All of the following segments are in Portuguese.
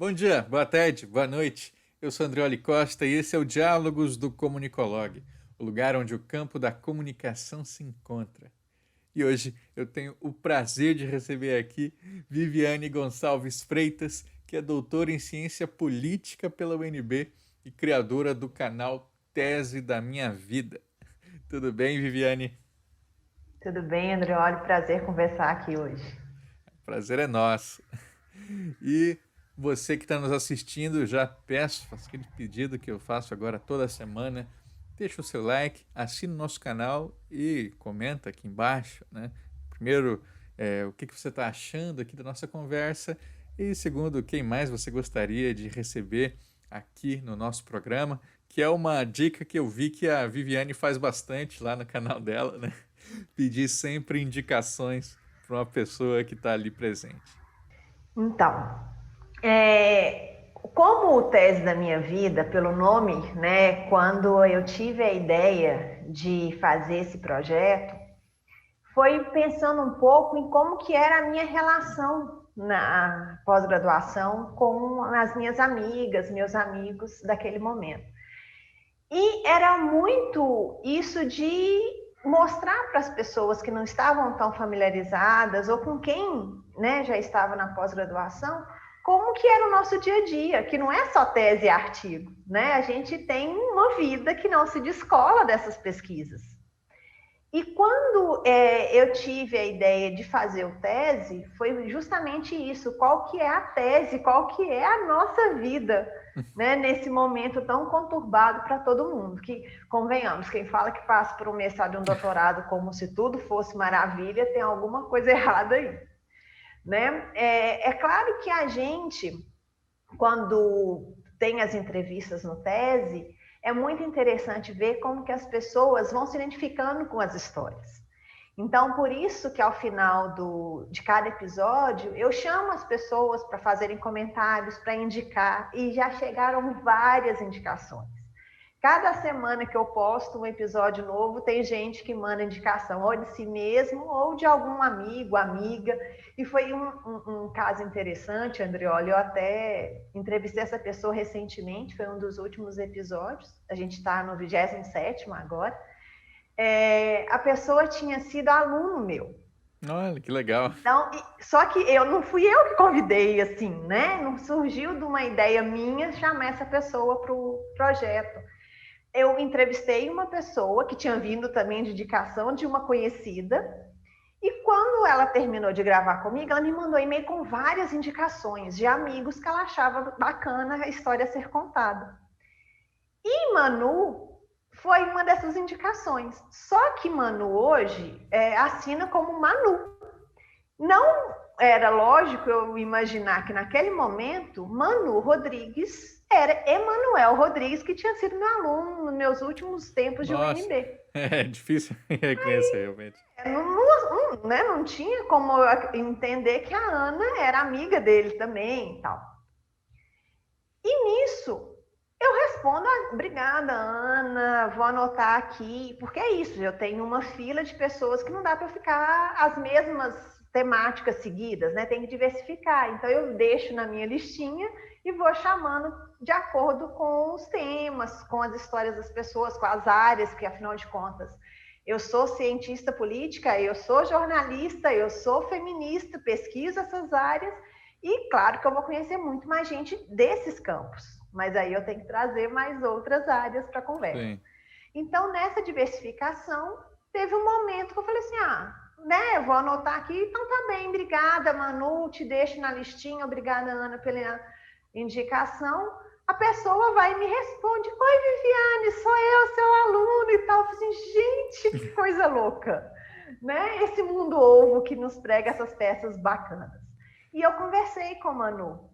Bom dia, boa tarde, boa noite. Eu sou Andreoli Costa e esse é o Diálogos do Comunicolog, o lugar onde o campo da comunicação se encontra. E hoje eu tenho o prazer de receber aqui Viviane Gonçalves Freitas, que é doutora em ciência política pela UNB e criadora do canal Tese da Minha Vida. Tudo bem, Viviane? Tudo bem, André? Olha, prazer conversar aqui hoje. Prazer é nosso. E você que está nos assistindo, já peço, faço aquele pedido que eu faço agora toda semana. Deixa o seu like, assina o nosso canal e comenta aqui embaixo, né? Primeiro, o que você está achando aqui da nossa conversa e segundo, quem mais você gostaria de receber aqui no nosso programa, que é uma dica que eu vi que a Viviane faz bastante lá no canal dela, né? Pedir sempre indicações para uma pessoa que está ali presente. Então, como o Tese da Minha Vida, pelo nome, né, quando eu tive a ideia de fazer esse projeto, foi pensando um pouco em como que era a minha relação na pós-graduação com as minhas amigas, meus amigos daquele momento. E era muito isso de mostrar para as pessoas que não estavam tão familiarizadas ou com quem, né, já estava na pós-graduação, como que era o nosso dia a dia, que não é só tese e artigo, né? A gente tem uma vida que não se descola dessas pesquisas. E quando eu tive a ideia de fazer o tese, foi justamente isso, qual que é a tese, qual que é a nossa vida, né, nesse momento tão conturbado para todo mundo, que, convenhamos, quem fala que passa por um mestrado e um doutorado como se tudo fosse maravilha, tem alguma coisa errada aí, né? É claro que a gente, quando tem as entrevistas no tese, é muito interessante ver como que as pessoas vão se identificando com as histórias. Então, por isso que ao final de cada episódio, eu chamo as pessoas para fazerem comentários, para indicar, e já chegaram várias indicações. Cada semana que eu posto um episódio novo, tem gente que manda indicação ou de si mesmo ou de algum amigo, amiga. E foi um caso interessante, Andrioli. Eu até entrevistei essa pessoa recentemente, foi um dos últimos episódios. A gente está no 27º agora. A pessoa tinha sido aluno meu. Olha, que legal. Então, só que eu não fui eu que convidei, assim, né? Não surgiu de uma ideia minha chamar essa pessoa para o projeto. Eu entrevistei uma pessoa que tinha vindo também de indicação de uma conhecida, e quando ela terminou de gravar comigo, ela me mandou e-mail com várias indicações de amigos que ela achava bacana a história ser contada. E Manu foi uma dessas indicações. Só que Manu hoje assina como Manu. Não era lógico eu imaginar que naquele momento Manu Rodrigues era Emanuel Rodrigues, que tinha sido meu aluno nos meus últimos tempos de Nossa, UNB. é difícil reconhecer realmente. Não tinha como eu entender que a Ana era amiga dele também e tal. E nisso, eu respondo, obrigada, Ana, vou anotar aqui, porque é isso, eu tenho uma fila de pessoas que não dá para ficar as mesmas temáticas seguidas, né? Tem que diversificar. Então eu deixo na minha listinha e vou chamando de acordo com os temas, com as histórias das pessoas, com as áreas, que afinal de contas eu sou cientista política, eu sou jornalista, eu sou feminista, pesquiso essas áreas e claro que eu vou conhecer muito mais gente desses campos, mas aí eu tenho que trazer mais outras áreas para a conversa. Sim. Então, nessa diversificação, teve um momento que eu falei assim, né, eu vou anotar aqui, então tá bem, obrigada, Manu, te deixo na listinha, obrigada, Ana, pela indicação. A pessoa vai e me responde, oi, Viviane, sou eu, seu aluno e tal. Eu falei assim, gente, que coisa louca, né? Esse mundo ovo que nos prega essas peças bacanas. E eu conversei com a Manu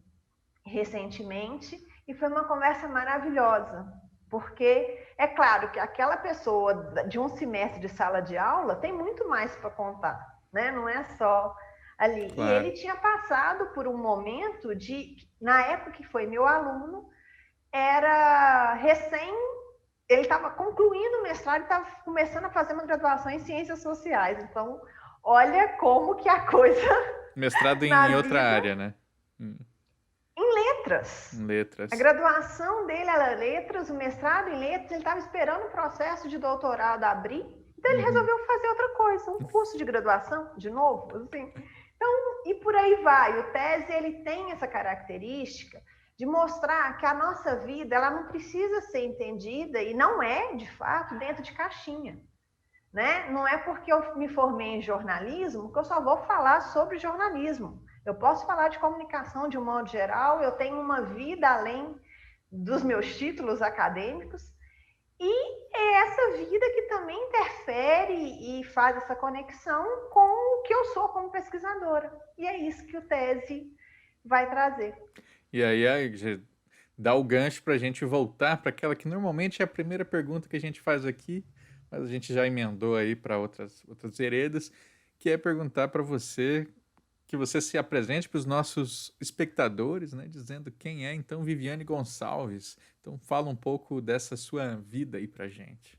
recentemente e foi uma conversa maravilhosa, porque é claro que aquela pessoa de um semestre de sala de aula tem muito mais para contar, né? Não é só ali. E Claro. ele tinha passado por um momento de, na época que foi meu aluno, era recém, ele estava concluindo o mestrado e estava começando a fazer uma graduação em ciências sociais. Então, olha como que a coisa Mestrado na em outra vida área, né? Hum. em letras. Letras. A graduação dele era letras, o mestrado em letras, ele estava esperando o processo de doutorado abrir, então ele resolveu fazer outra coisa, um curso de graduação, de novo, assim. Então, e por aí vai. O TESE, ele tem essa característica de mostrar que a nossa vida, ela não precisa ser entendida, e não é, de fato, dentro de caixinha. Né? Não é porque eu me formei em jornalismo que eu só vou falar sobre jornalismo. Eu posso falar de comunicação de um modo geral, eu tenho uma vida além dos meus títulos acadêmicos, e é essa vida que também interfere e faz essa conexão com o que eu sou como pesquisadora. E é isso que o TESE vai trazer. E aí dá o gancho para a gente voltar para aquela que normalmente é a primeira pergunta que a gente faz aqui, mas a gente já emendou aí para outras veredas, que é perguntar para você, que você se apresente para os nossos espectadores, né, dizendo quem é então Viviane Gonçalves. Então fala um pouco dessa sua vida aí para a gente.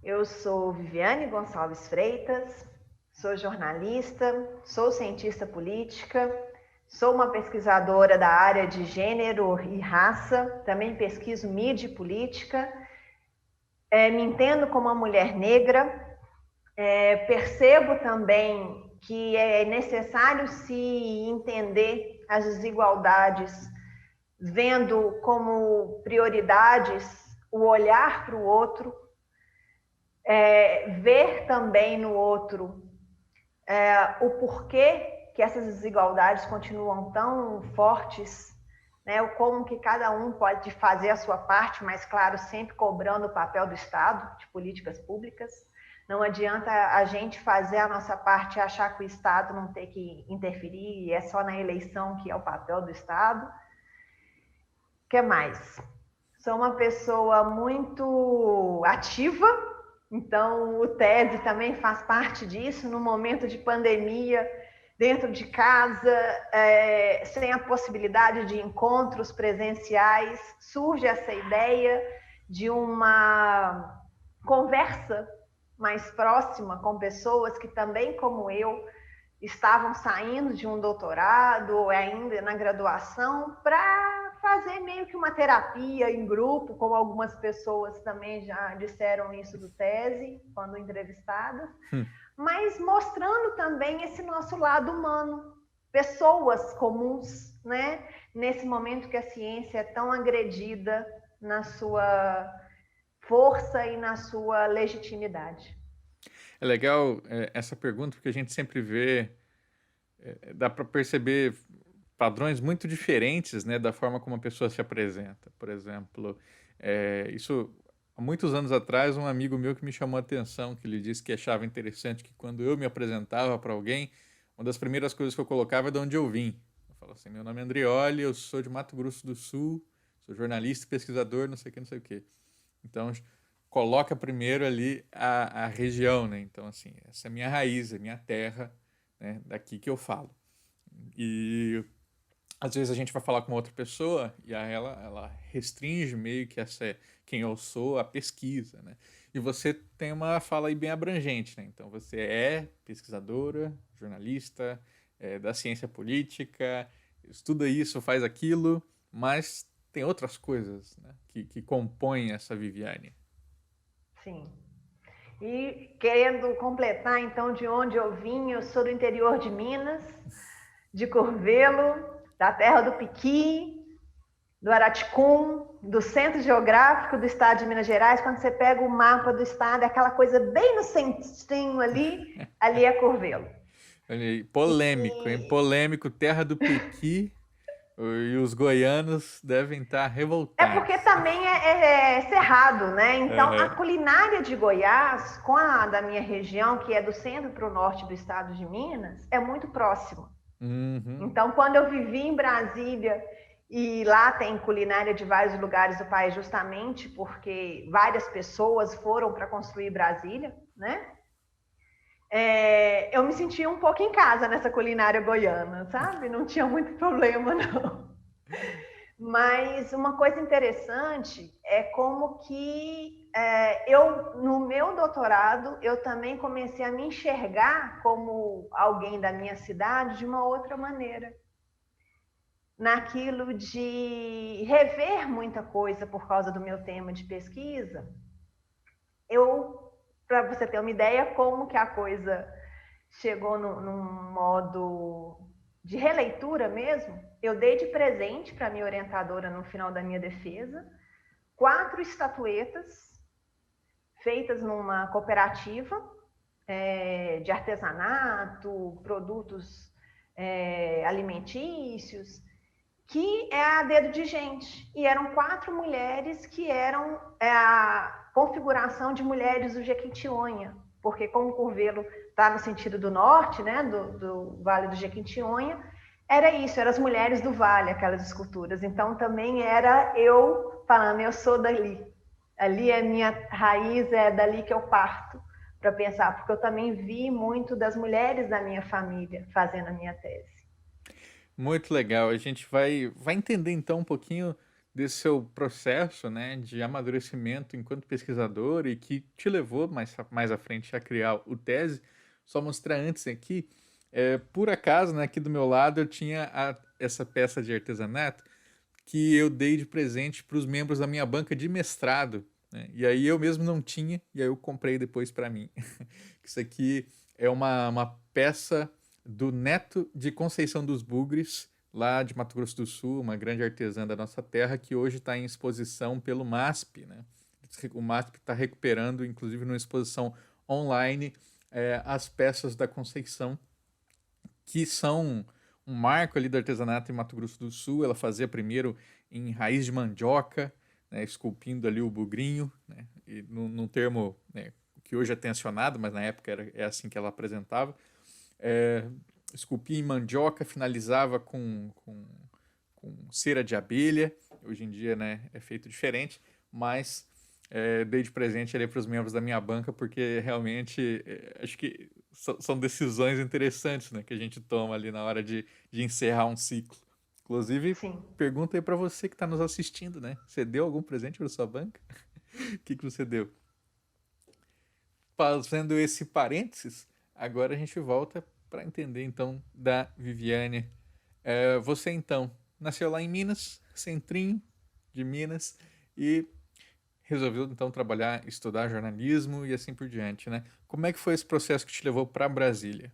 Eu sou Viviane Gonçalves Freitas, sou jornalista, sou cientista política, sou uma pesquisadora da área de gênero e raça, também pesquiso mídia e política, me entendo como uma mulher negra, percebo também que é necessário se entender as desigualdades, vendo como prioridades o olhar para o outro, ver também no outro o porquê que essas desigualdades continuam tão fortes, né? Como que cada um pode fazer a sua parte, mas claro, sempre cobrando o papel do Estado, de políticas públicas. Não adianta a gente fazer a nossa parte e achar que o Estado não tem que interferir, é só na eleição que é o papel do Estado. O que mais? Sou uma pessoa muito ativa, então o TESE também faz parte disso, no momento de pandemia, dentro de casa, sem a possibilidade de encontros presenciais, surge essa ideia de uma conversa mais próxima com pessoas que também, como eu, estavam saindo de um doutorado ou ainda na graduação, para fazer meio que uma terapia em grupo, como algumas pessoas também já disseram isso do TESE, quando entrevistadas, mas mostrando também esse nosso lado humano, pessoas comuns, né? Nesse momento que a ciência é tão agredida na sua força e na sua legitimidade. É legal essa pergunta, porque a gente sempre vê, dá para perceber padrões muito diferentes, né, da forma como a pessoa se apresenta. Por exemplo, isso há muitos anos atrás, um amigo meu que me chamou a atenção, que ele disse que achava interessante que quando eu me apresentava para alguém, uma das primeiras coisas que eu colocava é de onde eu vim. Eu falo assim, meu nome é Andrioli, eu sou de Mato Grosso do Sul, sou jornalista, pesquisador, não sei o que, não sei o que. Então, coloca primeiro ali a região, né? Então, assim, essa é a minha raiz, é a minha terra, né? Daqui que eu falo. E às vezes a gente vai falar com outra pessoa e aí ela restringe meio que quem eu sou, a pesquisa, né? E você tem uma fala aí bem abrangente, né? Então, você é pesquisadora, jornalista, da ciência política, estuda isso, faz aquilo, mas tem outras coisas, né, que compõem essa Viviane. Sim. E querendo completar, então, de onde eu vim, eu sou do interior de Minas, de Curvelo, da terra do Piqui, do Araticum, do centro geográfico do estado de Minas Gerais. Quando você pega o mapa do estado, é aquela coisa bem no centrinho ali, ali é Curvelo. Polêmico, hein? Polêmico, terra do Piqui, e os goianos devem estar revoltados. É porque também é cerrado, né? Então, a culinária de Goiás, com a da minha região, que é do centro para o norte do estado de Minas, é muito próxima. Então, quando eu vivi em Brasília, e lá tem culinária de vários lugares do país, justamente porque várias pessoas foram para construir Brasília, né? Eu me sentia um pouco em casa nessa culinária goiana, sabe? Não tinha muito problema, não. Mas uma coisa interessante é como que no meu doutorado, eu também comecei a me enxergar como alguém da minha cidade de uma outra maneira. naquilo de rever muita coisa por causa do meu tema de pesquisa. Para você ter uma ideia como que a coisa chegou num modo de releitura mesmo, eu dei de presente para minha orientadora no final da minha defesa 4 estatuetas feitas numa cooperativa de artesanato, produtos alimentícios, que é a dedo de gente. E eram 4 mulheres que eram a configuração de mulheres do Jequitinhonha, porque como Curvelo está no sentido do norte, né, do Vale do Jequitinhonha, era isso, eram as mulheres do vale, aquelas esculturas. Então também era eu falando, eu sou dali. Ali é minha raiz, é dali que eu parto para pensar, porque eu também vi muito das mulheres da minha família fazendo a minha tese. Muito legal. A gente vai entender então um pouquinho desse seu processo, né, de amadurecimento enquanto pesquisador e que te levou mais à frente a criar o Tese. Só mostrar antes aqui, por acaso, né, aqui do meu lado eu tinha essa peça de artesanato que eu dei de presente para os membros da minha banca de mestrado, né? E aí eu mesmo não tinha, e aí eu comprei depois para mim. Isso aqui é uma peça do neto de Conceição dos Bugres, lá de Mato Grosso do Sul, uma grande artesã da nossa terra, que hoje está em exposição pelo MASP, né? O MASP está recuperando, inclusive, numa exposição online, as peças da Conceição, que são um marco ali do artesanato em Mato Grosso do Sul. Ela fazia primeiro em raiz de mandioca, né, esculpindo ali o bugrinho, né, e num termo, né, que hoje é tensionado, mas na época é assim que ela apresentava. Esculpia em mandioca, finalizava com cera de abelha. Hoje em dia, né, é feito diferente, mas dei de presente ali para os membros da minha banca, porque realmente acho que são decisões interessantes, né, que a gente toma ali na hora de encerrar um ciclo. Inclusive, Sim. pergunta aí para você que está nos assistindo, né? Você deu algum presente para sua banca? O que você deu? Fazendo esse parênteses, agora a gente volta para entender então da Viviane. Você então nasceu lá em Minas, centrinho de Minas, e resolveu então trabalhar, estudar jornalismo e assim por diante, né? Como é que foi esse processo que te levou para Brasília?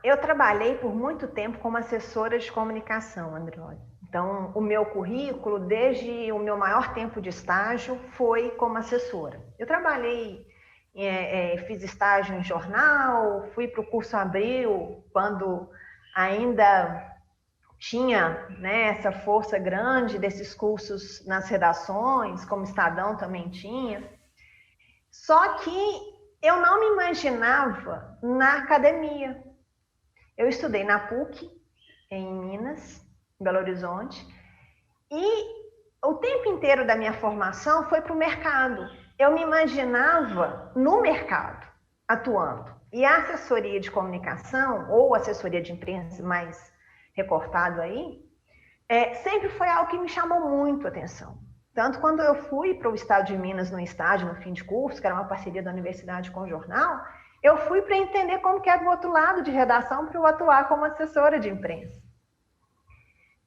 Eu trabalhei por muito tempo como assessora de comunicação, Andreoli. Então, o meu currículo, desde o meu maior tempo de estágio, foi como assessora. Eu trabalhei, fiz estágio em jornal, fui para o curso Abril, quando ainda tinha, né, essa força grande desses cursos nas redações, como Estadão também tinha. Só que eu não me imaginava na academia. Eu estudei na PUC, em Minas, em Belo Horizonte, e o tempo inteiro da minha formação foi para o mercado. Eu me imaginava no mercado, atuando. E a assessoria de comunicação, ou assessoria de imprensa mais recortado aí, sempre foi algo que me chamou muito a atenção. Tanto quando eu fui para o estado de Minas no estágio, no fim de curso, que era uma parceria da universidade com o jornal, eu fui para entender como que era o outro lado de redação para eu atuar como assessora de imprensa.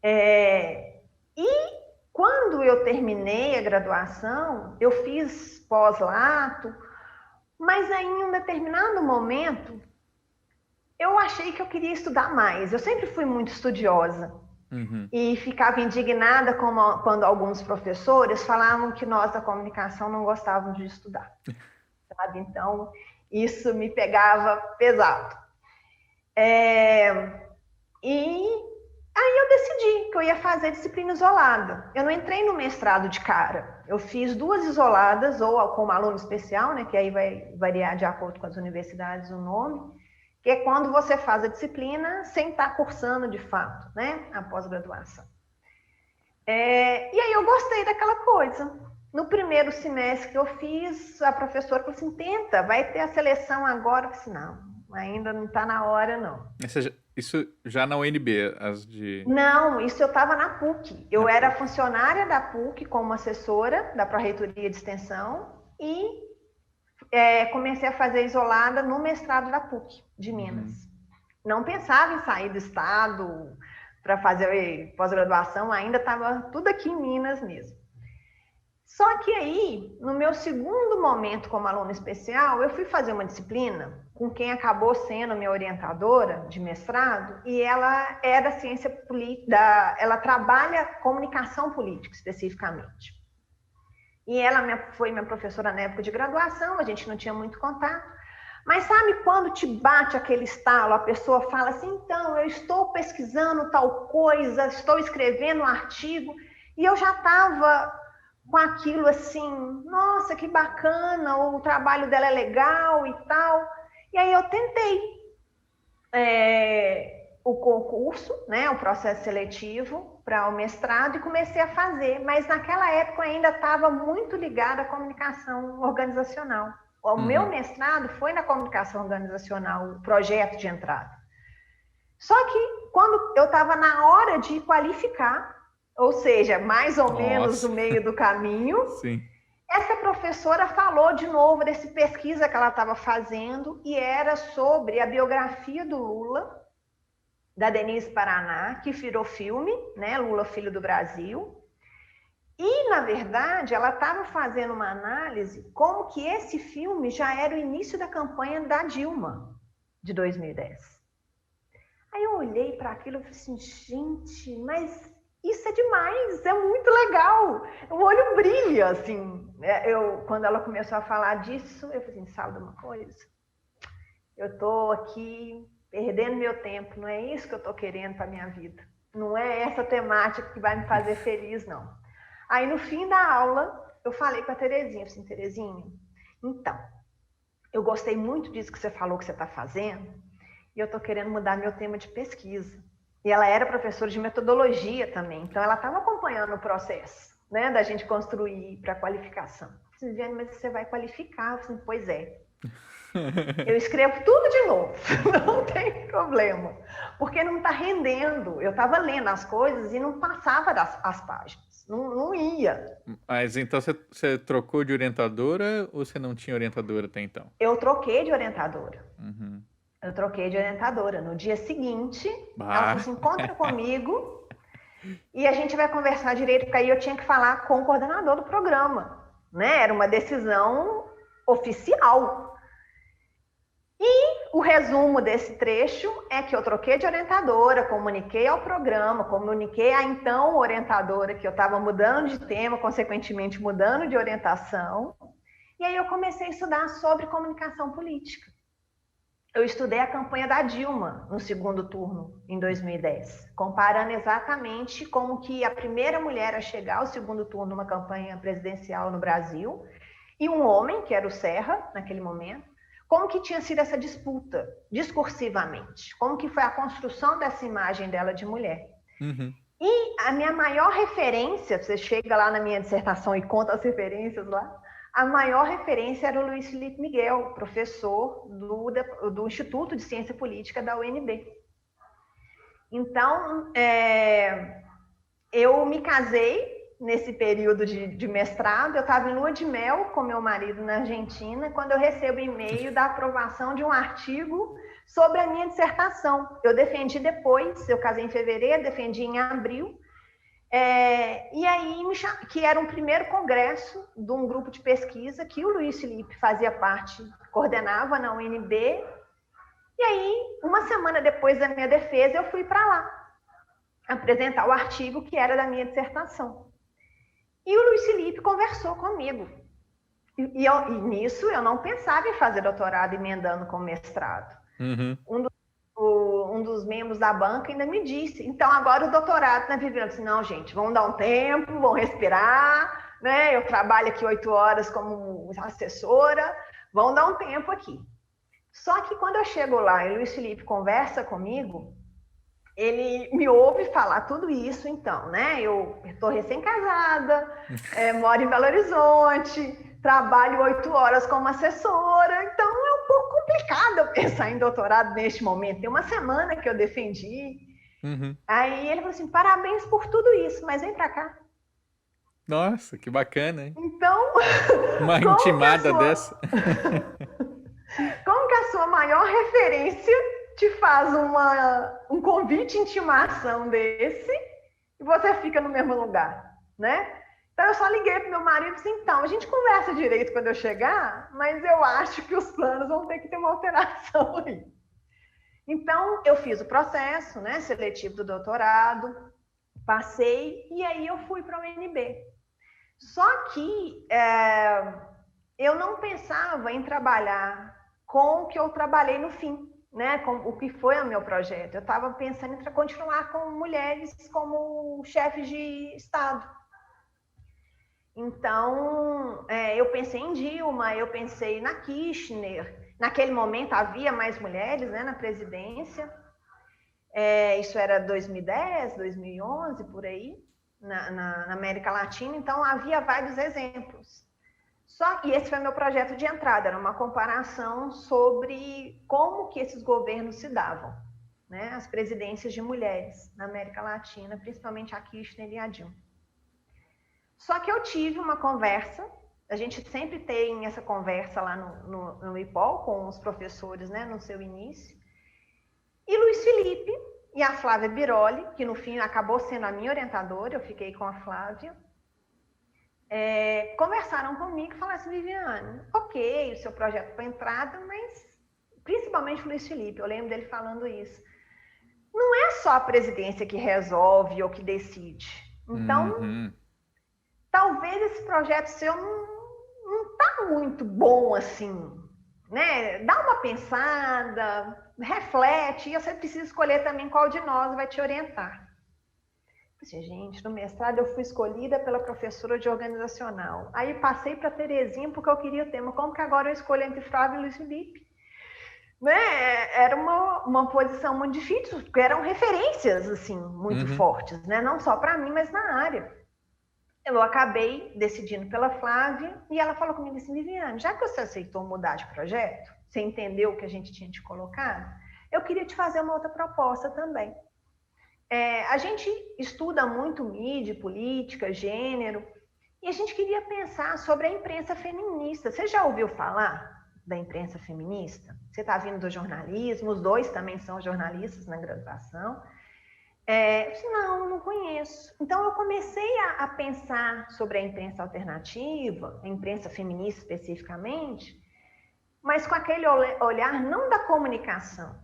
E quando eu terminei a graduação, eu fiz pós-lato, mas aí, em um determinado momento, eu achei que eu queria estudar mais. Eu sempre fui muito estudiosa. Uhum. E ficava indignada quando alguns professores falavam que nós da comunicação não gostávamos de estudar. Sabe? Então, isso me pegava pesado. E aí eu decidi que eu ia fazer disciplina isolada. Eu não entrei no mestrado de cara. Eu fiz 2 isoladas, ou como aluno especial, né, que aí vai variar de acordo com as universidades o nome, que é quando você faz a disciplina sem estar cursando de fato, né, a pós-graduação. E aí eu gostei daquela coisa. No primeiro semestre que eu fiz, a professora falou assim, tenta, vai ter a seleção agora. Eu falei assim, não, ainda não está na hora, não. Isso já na UNB, as de... Não, isso eu estava na PUC. Eu era funcionária da PUC como assessora da Pró-Reitoria de Extensão e comecei a fazer isolada no mestrado da PUC de Minas. não pensava em sair do estado para fazer pós-graduação, ainda estava tudo aqui em Minas mesmo. Só que aí, no meu segundo momento como aluna especial, eu fui fazer uma disciplina com quem acabou sendo minha orientadora de mestrado, e ela é da ciência política, ela trabalha comunicação política especificamente. E ela foi minha professora na época de graduação, a gente não tinha muito contato. Mas sabe quando te bate aquele estalo, a pessoa fala assim, então, eu estou pesquisando tal coisa, estou escrevendo um artigo, e eu já estava com aquilo assim, nossa, que bacana, o trabalho dela é legal e tal. E aí eu tentei o concurso, né, o processo seletivo para o mestrado, e comecei a fazer, mas naquela época eu ainda estava muito ligada à comunicação organizacional. O meu mestrado foi na comunicação organizacional, o projeto de entrada. Só que quando eu estava na hora de qualificar, ou seja, mais ou menos no meio do caminho, Sim. Essa professora falou de novo dessa pesquisa que ela estava fazendo, e era sobre a biografia do Lula, da Denise Paraná, que virou filme, né? Lula, Filho do Brasil. E, na verdade, ela estava fazendo uma análise como que esse filme já era o início da campanha da Dilma, de 2010. Aí eu olhei para aquilo e falei assim, gente, mas isso é demais, é muito legal. O olho brilha, assim. Quando ela começou a falar disso, eu falei assim, sabe de uma coisa? Eu estou aqui perdendo meu tempo, não é isso que eu estou querendo para a minha vida. Não é essa temática que vai me fazer feliz, não. Aí, no fim da aula, eu falei com a Terezinha, assim, Terezinha, então, eu gostei muito disso que você falou que você está fazendo, e eu estou querendo mudar meu tema de pesquisa. E ela era professora de metodologia também, então ela estava acompanhando o processo, né, da gente construir para qualificação. Eu disse, mas você vai qualificar? Eu falei, pois é. Eu escrevo tudo de novo, não tem problema, porque não está rendendo. Eu estava lendo as coisas e não passava as páginas, não ia. Mas então você trocou de orientadora ou você não tinha orientadora até então? Eu troquei de orientadora. Eu troquei de orientadora. No dia seguinte, ela falou assim, encontra comigo e a gente vai conversar direito, porque aí eu tinha que falar com o coordenador do programa, né? Era uma decisão oficial. E o resumo desse trecho é que eu troquei de orientadora, comuniquei ao programa, comuniquei à então orientadora que eu estava mudando de tema, consequentemente mudando de orientação, e aí eu comecei a estudar sobre comunicação política. Eu estudei a campanha da Dilma no segundo turno, em 2010, comparando exatamente como que a primeira mulher a chegar ao segundo turno numa campanha presidencial no Brasil, e um homem, que era o Serra, naquele momento, como que tinha sido essa disputa, discursivamente, como que foi a construção dessa imagem dela de mulher. E a minha maior referência, você chega lá na minha dissertação e conta as referências lá, a maior referência era o Luiz Felipe Miguel, professor do Instituto de Ciência Política da UNB. Então, eu me casei nesse período de mestrado, eu estava em lua de mel com meu marido na Argentina, quando eu recebo e-mail da aprovação de um artigo sobre a minha dissertação. Eu defendi depois, eu casei em fevereiro, defendi em abril, e aí, que era um primeiro congresso de um grupo de pesquisa que o Luiz Felipe fazia parte, coordenava na UNB, e aí, uma semana depois da minha defesa, eu fui para lá apresentar o artigo que era da minha dissertação. E o Luiz Felipe conversou comigo. E nisso eu não pensava em fazer doutorado emendando com mestrado. Um dos membros da banca ainda me disse, então agora o doutorado na Viviane. Eu disse, não, gente, vamos dar um tempo, vamos respirar, né? Eu trabalho aqui 8 horas como assessora, vamos dar um tempo aqui. Só que quando eu chego lá e o Luiz Felipe conversa comigo, ele me ouve falar tudo isso, então, né? Eu estou recém-casada, moro em Belo Horizonte, trabalho 8 horas como assessora, então é um pouco complicado eu pensar em doutorado neste momento. Tem uma semana que eu defendi. Aí ele falou assim, parabéns por tudo isso, mas vem para cá. Nossa, que bacana, hein? Então, uma intimada dessa. Como que a sua maior referência te faz um convite de intimação desse e você fica no mesmo lugar, né? Então eu só liguei pro meu marido e disse, então, a gente conversa direito quando eu chegar, mas eu acho que os planos vão ter que ter uma alteração aí. Então eu fiz o processo, né, seletivo do doutorado, passei e aí eu fui para o UNB. Só que eu não pensava em trabalhar com o que eu trabalhei no fim, né, com o que foi o meu projeto. Eu estava pensando em continuar com mulheres como chefes de Estado. Então, eu pensei em Dilma, eu pensei na Kirchner. Naquele momento havia mais mulheres, né, na presidência. Isso era 2010, 2011, por aí, na América Latina. Então, havia vários exemplos. E esse foi meu projeto de entrada, era uma comparação sobre como que esses governos se davam, né, as presidências de mulheres na América Latina, principalmente a Kirchner e a Dilma. Só que eu tive uma conversa, a gente sempre tem essa conversa lá no IPOL com os professores, né, no seu início, e Luiz Felipe e a Flávia Biroli, que no fim acabou sendo a minha orientadora, eu fiquei com a Flávia, conversaram comigo e falaram assim, Viviane, ok, o seu projeto foi entrada, mas principalmente o Luiz Felipe, eu lembro dele falando isso, não é só a presidência que resolve ou que decide. Então, talvez esse projeto seu não tá muito bom assim, né? Dá uma pensada, reflete, e você precisa escolher também qual de nós vai te orientar. Assim, gente, no mestrado eu fui escolhida pela professora de organizacional. Aí passei para Terezinha porque eu queria o tema. Como que agora eu escolho entre Flávio e Luiz Felipe? Né? Era uma posição muito difícil, porque eram referências assim muito fortes, né? Não só para mim, mas na área. Eu acabei decidindo pela Flávia e ela falou comigo assim, Viviane, já que você aceitou mudar de projeto, você entendeu o que a gente tinha te colocado, eu queria te fazer uma outra proposta também. A gente estuda muito mídia, política, gênero, e a gente queria pensar sobre a imprensa feminista. Você já ouviu falar da imprensa feminista? Você está vindo do jornalismo, os dois também são jornalistas na graduação. Não conheço. Então eu comecei a pensar sobre a imprensa alternativa, a imprensa feminista especificamente, mas com aquele olhar não da comunicação,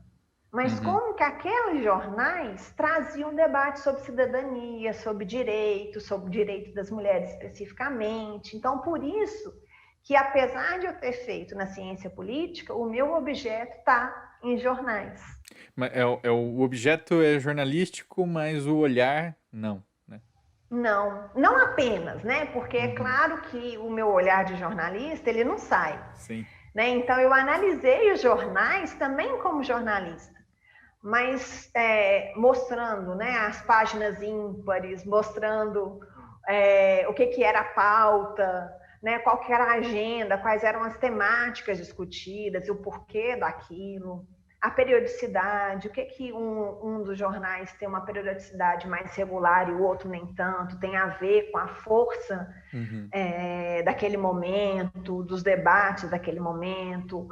mas como que aqueles jornais traziam debate sobre cidadania, sobre o direito das mulheres especificamente. Então, por isso que, apesar de eu ter feito na ciência política, o meu objeto está em jornais. Mas o objeto é jornalístico, mas o olhar, não, né? Não apenas, né? Porque é claro que o meu olhar de jornalista, ele não sai. Sim. Né? Então, eu analisei os jornais também como jornalista, mas mostrando, né, as páginas ímpares, mostrando o que era a pauta, né, qual que era a agenda, quais eram as temáticas discutidas, e o porquê daquilo, a periodicidade, o que um dos jornais tem uma periodicidade mais regular e o outro nem tanto, tem a ver com a força daquele momento, dos debates daquele momento.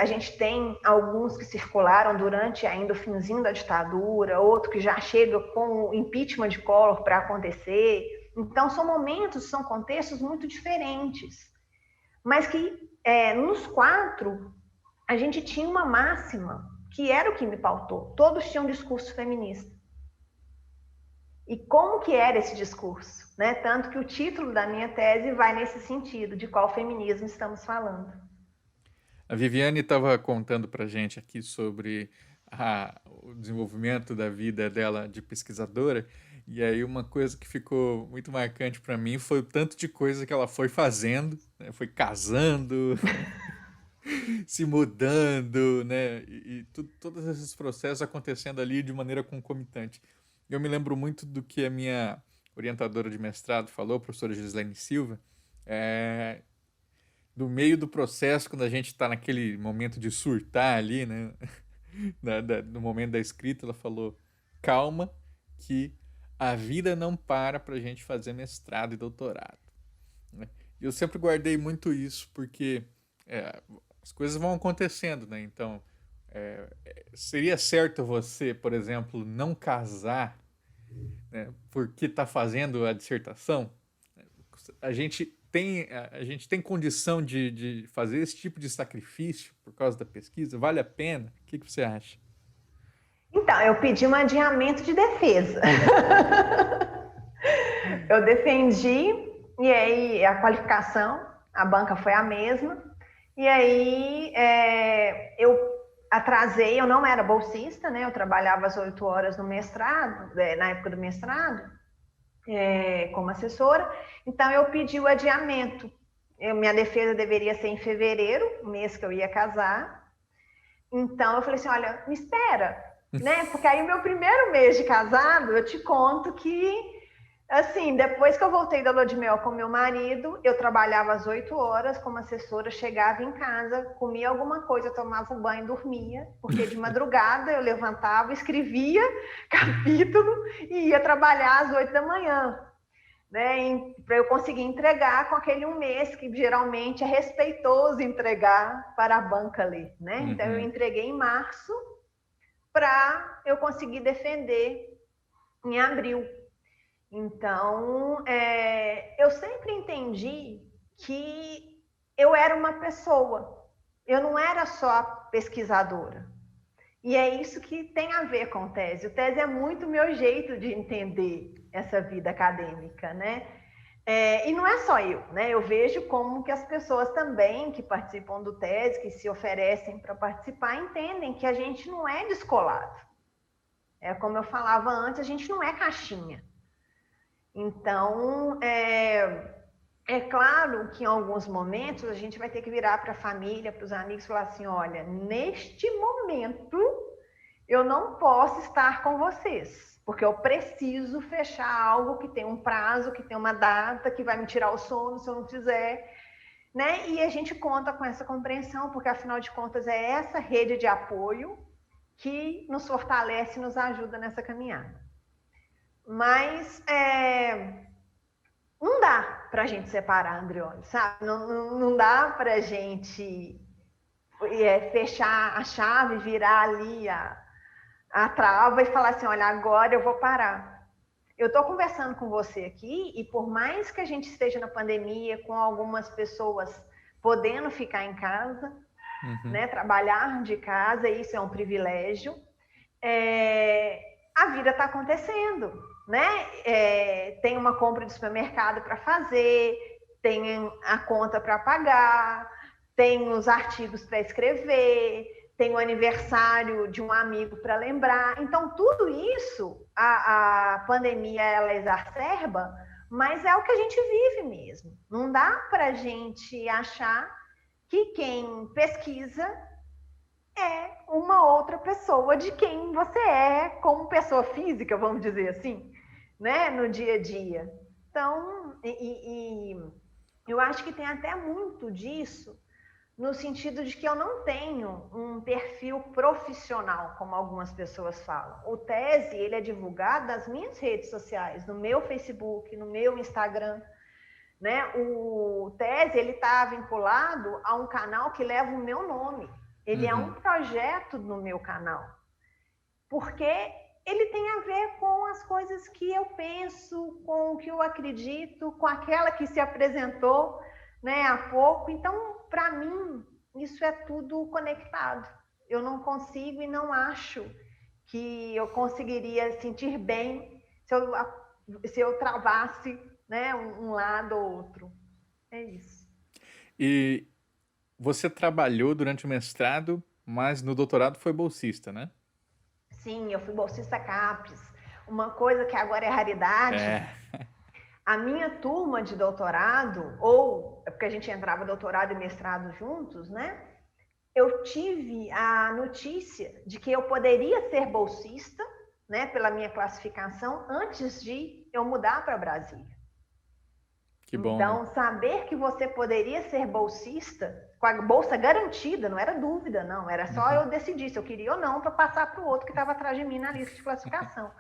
A gente tem alguns que circularam durante ainda o finzinho da ditadura, outro que já chega com o impeachment de Collor para acontecer. Então, são momentos, são contextos muito diferentes, mas que nos quatro a gente tinha uma máxima, que era o que me pautou. Todos tinham um discurso feminista. E como que era esse discurso? Né? Tanto que o título da minha tese vai nesse sentido, de qual feminismo estamos falando. A Viviane estava contando para a gente aqui sobre o desenvolvimento da vida dela de pesquisadora, e aí uma coisa que ficou muito marcante para mim foi o tanto de coisa que ela foi fazendo, né? Foi casando, se mudando, né? E todos esses processos acontecendo ali de maneira concomitante. Eu me lembro muito do que a minha orientadora de mestrado falou, a professora Gislaine Silva, do meio do processo, quando a gente está naquele momento de surtar ali, né? No momento da escrita, ela falou, calma, que a vida não para a gente fazer mestrado e doutorado. Né? E eu sempre guardei muito isso, porque as coisas vão acontecendo, né? Então, Seria certo você, por exemplo, não casar, né, porque está fazendo a dissertação? A gente tem condição de fazer esse tipo de sacrifício por causa da pesquisa? Vale a pena? O que você acha? Então, eu pedi um adiamento de defesa. Eu defendi, e aí a qualificação, a banca foi a mesma, e aí eu atrasei, eu não era bolsista, né? Eu trabalhava às 8 horas no mestrado, na época do mestrado, como assessora, então eu pedi o adiamento. Minha defesa deveria ser em fevereiro, o mês que eu ia casar. Então eu falei assim, olha, me espera, né? Porque aí o meu primeiro mês de casado, eu te conto que, assim, depois que eu voltei da lua de mel com meu marido, eu trabalhava às 8 horas como assessora, chegava em casa, comia alguma coisa, tomava um banho, dormia, porque de madrugada eu levantava, escrevia capítulo e ia trabalhar às 8 da manhã, né, para eu conseguir entregar com aquele um mês que geralmente é respeitoso entregar para a banca ali, né? Então eu entreguei em março para eu conseguir defender em abril. Então, eu sempre entendi que eu era uma pessoa, eu não era só pesquisadora. E é isso que tem a ver com tese. O tese é muito meu jeito de entender essa vida acadêmica, né? E não é só eu, né? Eu vejo como que as pessoas também que participam do tese, que se oferecem para participar, entendem que a gente não é descolado. Como eu falava antes, a gente não é caixinha. Então, é claro que em alguns momentos a gente vai ter que virar para a família, para os amigos e falar assim, olha, neste momento eu não posso estar com vocês, porque eu preciso fechar algo que tem um prazo, que tem uma data, que vai me tirar o sono se eu não fizer, né? E a gente conta com essa compreensão, porque afinal de contas é essa rede de apoio que nos fortalece e nos ajuda nessa caminhada. Mas não dá para a gente separar, Andrioli, sabe? Não dá para a gente fechar a chave, virar ali a trava e falar assim, olha, agora eu vou parar. Eu estou conversando com você aqui e por mais que a gente esteja na pandemia, com algumas pessoas podendo ficar em casa, né, trabalhar de casa, isso é um privilégio, a vida está acontecendo, né? Tem uma compra de supermercado para fazer, tem a conta para pagar, tem os artigos para escrever, tem o aniversário de um amigo para lembrar. Então, tudo isso, a pandemia, ela exacerba, mas é o que a gente vive mesmo. Não dá para a gente achar que quem pesquisa é uma outra pessoa de quem você é como pessoa física, vamos dizer assim, né, no dia a dia. Então, eu acho que tem até muito disso no sentido de que eu não tenho um perfil profissional, como algumas pessoas falam. O tese, ele é divulgado nas minhas redes sociais, no meu Facebook, no meu Instagram, né? O tese, ele está vinculado a um canal que leva o meu nome. Ele é um projeto no meu canal, porque ele tem a ver com as coisas que eu penso, com o que eu acredito, com aquela que se apresentou, né, há pouco. Então, para mim, isso é tudo conectado. Eu não consigo e não acho que eu conseguiria sentir bem se eu travasse, né, um lado ou outro. É isso. E você trabalhou durante o mestrado, mas no doutorado foi bolsista, né? Sim, eu fui bolsista CAPES. Uma coisa que agora é raridade, a minha turma de doutorado, ou porque a gente entrava doutorado e mestrado juntos, né? Eu tive a notícia de que eu poderia ser bolsista, né, pela minha classificação, antes de eu mudar para Brasília. Que bom, então, né? saber que você poderia ser bolsista, com a bolsa garantida, não era dúvida, não. Era só eu decidir se eu queria ou não para passar para o outro que estava atrás de mim na lista de classificação.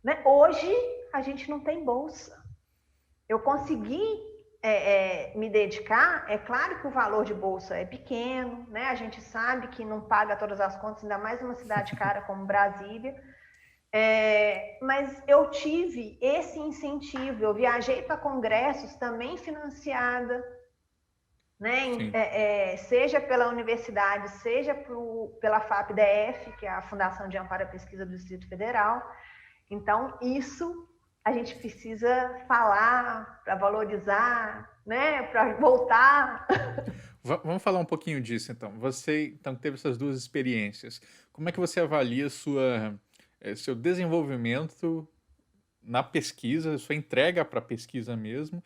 Né? Hoje, a gente não tem bolsa. Eu consegui me dedicar, é claro que o valor de bolsa é pequeno, né? A gente sabe que não paga todas as contas, ainda mais numa cidade cara como Brasília. Mas eu tive esse incentivo, eu viajei para congressos também financiada, né? Seja pela universidade, seja pela FAPDF, que é a Fundação de Amparo à Pesquisa do Distrito Federal. Então, isso a gente precisa falar para valorizar, né? Para voltar. Vamos falar um pouquinho disso, então. Você então, teve essas duas experiências. Como é que você avalia seu desenvolvimento na pesquisa, sua entrega para a pesquisa mesmo,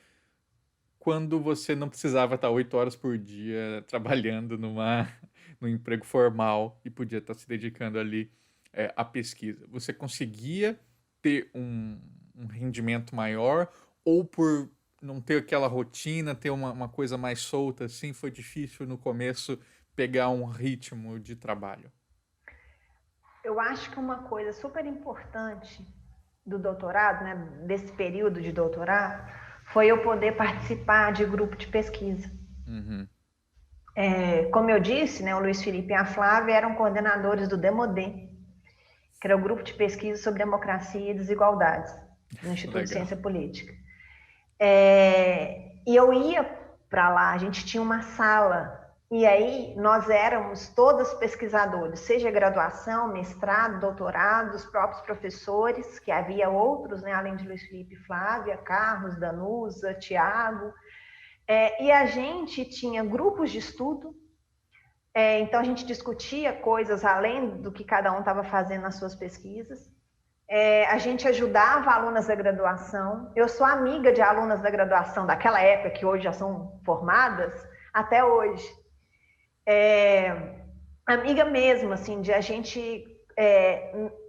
quando você não precisava estar 8 horas por dia trabalhando num emprego formal e podia estar se dedicando ali à pesquisa? Você conseguia ter um rendimento maior ou por não ter aquela rotina, ter uma coisa mais solta assim, foi difícil no começo pegar um ritmo de trabalho? Eu acho que uma coisa super importante do doutorado, né, desse período de doutorado, foi eu poder participar de grupo de pesquisa. Uhum. Como eu disse, né, o Luiz Felipe e a Flávia eram coordenadores do DEMODE, que era o grupo de pesquisa sobre democracia e desigualdades, do Instituto de Legal. Ciência Política. E eu ia para lá, a gente tinha uma sala, e aí nós éramos todos pesquisadores, seja graduação, mestrado, doutorado, os próprios professores, que havia outros, né, além de Luiz Felipe e Flávia, Carlos, Danusa, Tiago, e a gente tinha grupos de estudo, então a gente discutia coisas além do que cada um estava fazendo nas suas pesquisas. A gente ajudava alunas da graduação. Eu sou amiga de alunas da graduação daquela época, que hoje já são formadas, até hoje. Amiga mesmo, assim, de a gente...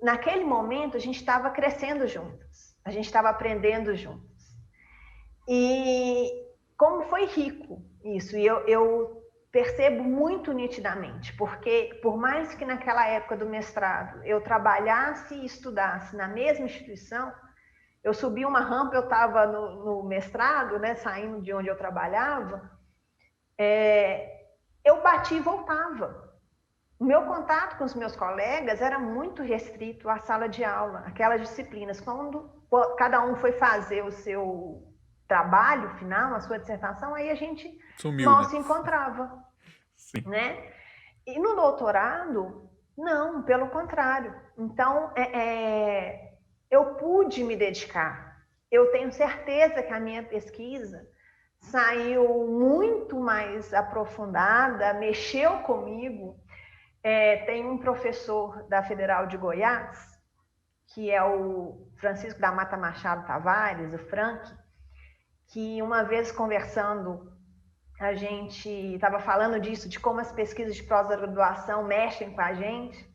naquele momento, a gente estava crescendo juntas. A gente estava aprendendo juntas. E como foi rico isso. E eu percebo muito nitidamente, porque por mais que naquela época do mestrado eu trabalhasse e estudasse na mesma instituição, eu subi uma rampa, eu estava no mestrado, né, saindo de onde eu trabalhava, eu bati e voltava. O meu contato com os meus colegas era muito restrito à sala de aula, aquelas disciplinas. Quando cada um foi fazer o seu trabalho final, a sua dissertação, aí a gente Sumiu, mal né? se encontrava, Sim. né? E no doutorado, não, pelo contrário. Então, eu pude me dedicar. Eu tenho certeza que a minha pesquisa saiu muito mais aprofundada, mexeu comigo. Tem um professor da Federal de Goiás, que é o Francisco da Mata Machado Tavares, o Frank, que uma vez conversando, a gente estava falando disso, de como as pesquisas de pós-graduação mexem com a gente,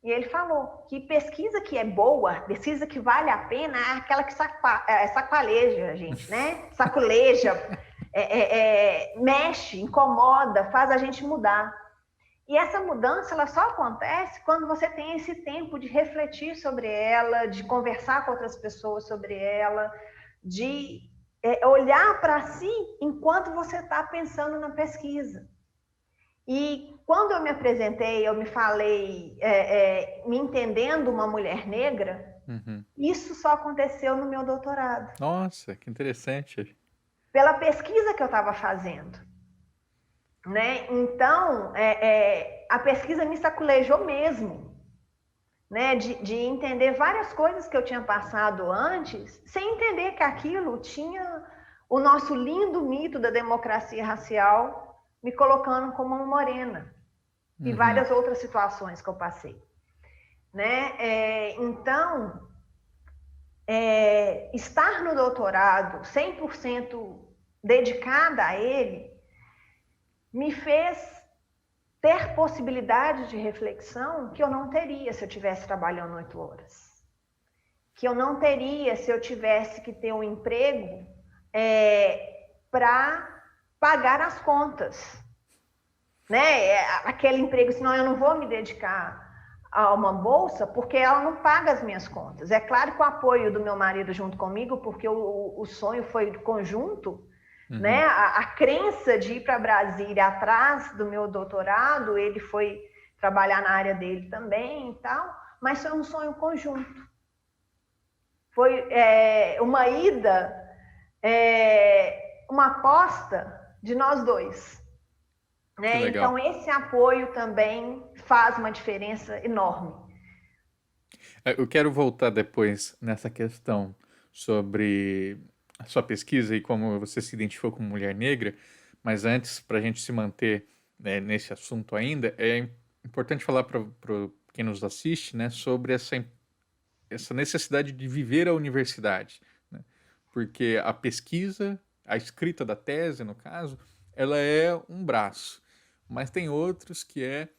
e ele falou que pesquisa que é boa, pesquisa que vale a pena, é aquela que sacoleja a gente, né? Sacoleja, mexe, incomoda, faz a gente mudar. E essa mudança, ela só acontece quando você tem esse tempo de refletir sobre ela, de conversar com outras pessoas sobre ela, de olhar para si enquanto você está pensando na pesquisa. E quando eu me apresentei, eu me falei, me entendendo uma mulher negra, isso só aconteceu no meu doutorado. Nossa, que interessante. Pela pesquisa que eu estava fazendo. Né? Então, a pesquisa me sacolejou mesmo. Né, de entender várias coisas que eu tinha passado antes, sem entender que aquilo tinha o nosso lindo mito da democracia racial me colocando como uma morena. E várias outras situações que eu passei. Né? Então, estar no doutorado 100% dedicada a ele me fez ter possibilidades de reflexão que eu não teria se eu estivesse trabalhando 8 horas. Que eu não teria se eu tivesse que ter um emprego para pagar as contas. Né? Aquele emprego, senão eu não vou me dedicar a uma bolsa, porque ela não paga as minhas contas. É claro que o apoio do meu marido junto comigo, porque o sonho foi conjunto, né? Uhum. A crença de ir para Brasília atrás do meu doutorado, ele foi trabalhar na área dele também e tal, mas foi um sonho conjunto. Foi uma ida, uma aposta de nós dois. Que Né? Então, legal. esse apoio também faz uma diferença enorme. Eu quero voltar depois nessa questão sobre a sua pesquisa e como você se identificou como mulher negra, mas antes, para a gente se manter, né, nesse assunto ainda, é importante falar para quem nos assiste, né, sobre essa necessidade de viver a universidade, né? Porque a pesquisa, a escrita da tese, no caso, ela é um braço, mas tem outros que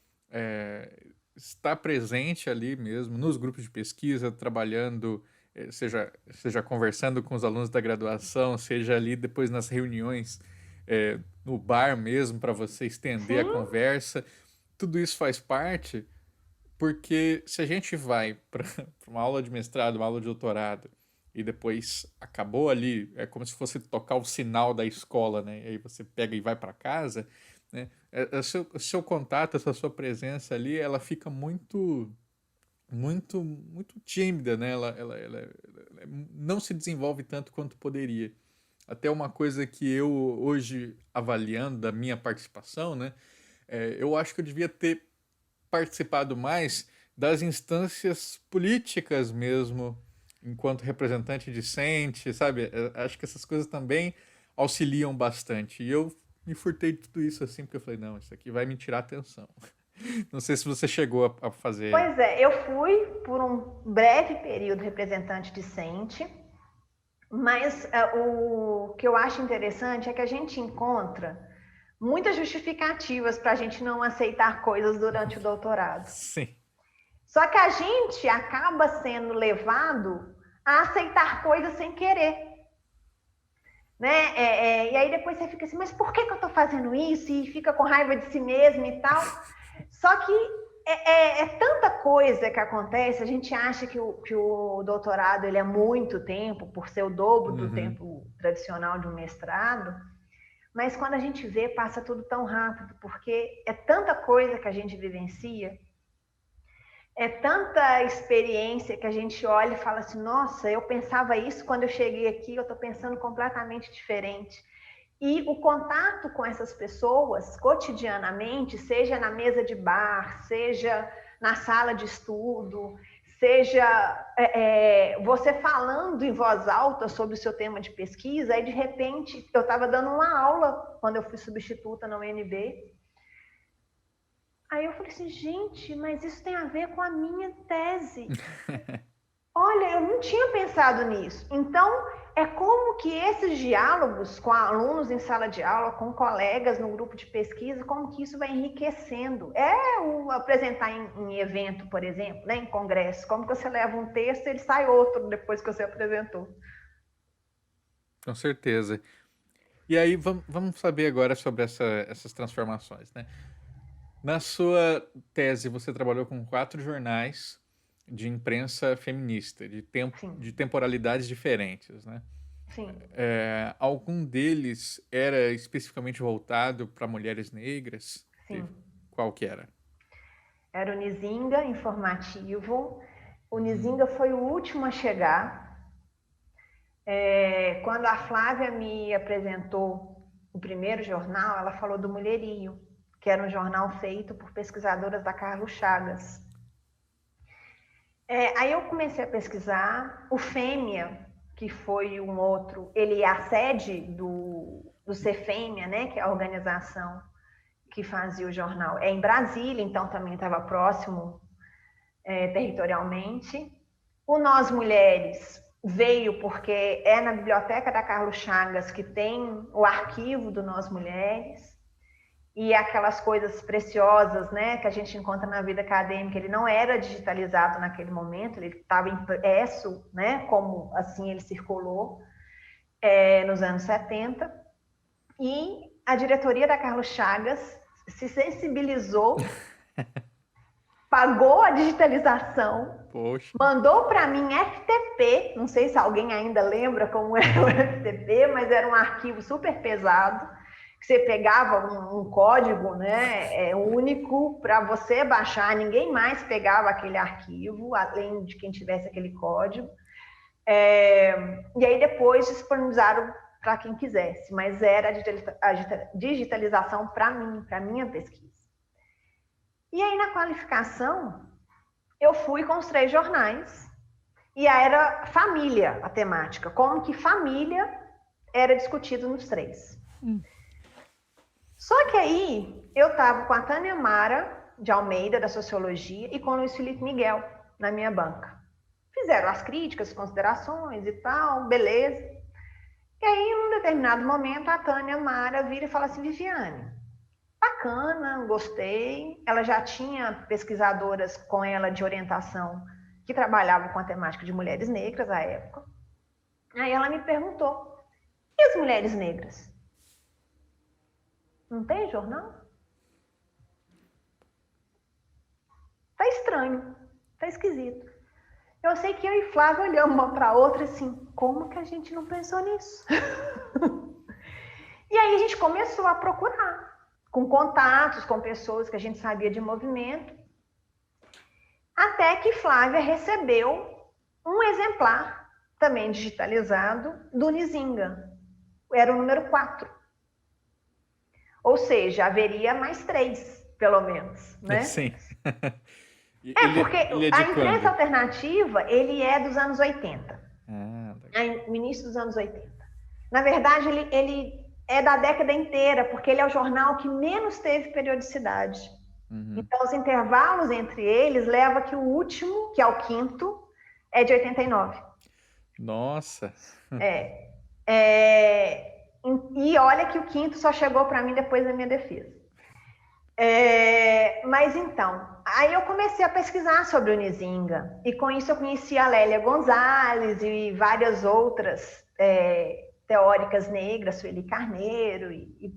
estar presente ali mesmo, nos grupos de pesquisa, trabalhando, seja conversando com os alunos da graduação, seja ali depois nas reuniões, no bar mesmo, para você estender a Sim, conversa. Tudo isso faz parte, porque se a gente vai para uma aula de mestrado, uma aula de doutorado, e depois acabou ali, é como se fosse tocar o sinal da escola, né? E aí você pega e vai para casa, né? O seu contato, essa sua presença ali, ela fica muito tímida, né? Ela não se desenvolve tanto quanto poderia. Até uma coisa que eu hoje avaliando da minha participação, né? Eu acho que eu devia ter participado mais das instâncias políticas mesmo, enquanto representante discente, sabe? Acho que essas coisas também auxiliam bastante. E eu me furtei de tudo isso assim, porque eu falei, não, isso aqui vai me tirar atenção. Não sei se você chegou a fazer. pois é, eu fui por um breve período representante discente, mas o que eu acho interessante é que a gente encontra muitas justificativas para a gente não aceitar coisas durante o doutorado. Sim. Só que a gente acaba sendo levado a aceitar coisas sem querer. Né? E aí depois você fica assim, mas por que eu estou fazendo isso? E fica com raiva de si mesmo e tal. Só que é tanta coisa que acontece, a gente acha que o doutorado ele é muito tempo, por ser o dobro do Uhum. tempo tradicional de um mestrado, mas quando a gente vê, passa tudo tão rápido, porque é tanta coisa que a gente vivencia, é tanta experiência que a gente olha e fala assim, nossa, eu pensava isso quando eu cheguei aqui, eu estou pensando completamente diferente. E o contato com essas pessoas cotidianamente, seja na mesa de bar, seja na sala de estudo, seja você falando em voz alta sobre o seu tema de pesquisa, aí de repente eu estava dando uma aula quando eu fui substituta na UNB. Aí eu falei assim, gente, mas isso tem a ver com a minha tese. Olha, eu não tinha pensado nisso. Então, é como que esses diálogos com alunos em sala de aula, com colegas no grupo de pesquisa, como que isso vai enriquecendo. O apresentar em evento, por exemplo, né, em congresso, como que você leva um texto e ele sai outro depois que você apresentou. Com certeza. E aí, vamos saber agora sobre essas transformações, né? Na sua tese, você trabalhou com 4 jornais de imprensa feminista, Sim, de temporalidades diferentes, né? sim, Algum deles era especificamente voltado para mulheres negras? sim. Qual que era? Era o Nizinga informativo. O Hum. Nizinga foi o último a chegar. Quando a Flávia me apresentou o primeiro jornal, ela falou do Mulherio, que era um jornal feito por pesquisadoras da Carlos Chagas. Aí eu comecei a pesquisar. O Fêmea, que foi um outro, ele é a sede do Cefêmea, né, que é a organização que fazia o jornal. É em Brasília, então também estava próximo territorialmente. O Nós Mulheres veio porque é na biblioteca da Carlos Chagas que tem o arquivo do Nós Mulheres e aquelas coisas preciosas, né, que a gente encontra na vida acadêmica. Ele não era digitalizado naquele momento, ele estava impresso, né, como assim ele circulou nos anos 70. E a diretoria da Carlos Chagas se sensibilizou pagou a digitalização, Poxa. mandou para mim FTP, não sei se alguém ainda lembra como era o FTP, mas era um arquivo super pesado, que você pegava um código, né, único para você baixar, ninguém mais pegava aquele arquivo, além de quem tivesse aquele código. E aí depois disponibilizaram para quem quisesse, mas era a digitalização para mim, para minha pesquisa. E aí na qualificação, eu fui com os 3 jornais, e era família a temática, como que família era discutido nos 3. Só que aí eu estava com a Tânia Mara de Almeida, da Sociologia, e com o Luiz Felipe Miguel na minha banca. Fizeram as críticas, as considerações e tal, beleza. E aí, em um determinado momento, a Tânia Mara vira e fala assim, Viviane, bacana, gostei. Ela já tinha pesquisadoras com ela de orientação que trabalhavam com a temática de mulheres negras à época. Aí ela me perguntou, e as mulheres negras? Não tem jornal? Tá estranho, tá esquisito. Eu sei que eu e Flávia olhamos uma para outra assim, como que a gente não pensou nisso? E aí a gente começou a procurar, com contatos, com pessoas que a gente sabia de movimento, até que Flávia recebeu um exemplar, também digitalizado, do Nizinga. Era o número 4. Ou seja, haveria mais 3, pelo menos, né? Sim. Porque ele é de a imprensa quando? alternativa, ele é dos anos 80. No início dos anos 80. Na verdade, ele é da década inteira, porque ele é o jornal que menos teve periodicidade. Então, os intervalos entre eles leva que o último, que é o 5º, é de 89. Nossa! E olha que o 5º só chegou para mim depois da minha defesa. Mas então, aí eu comecei a pesquisar sobre o Nizinga, e com isso eu conheci a Lélia Gonzalez e várias outras teóricas negras, Sueli Carneiro e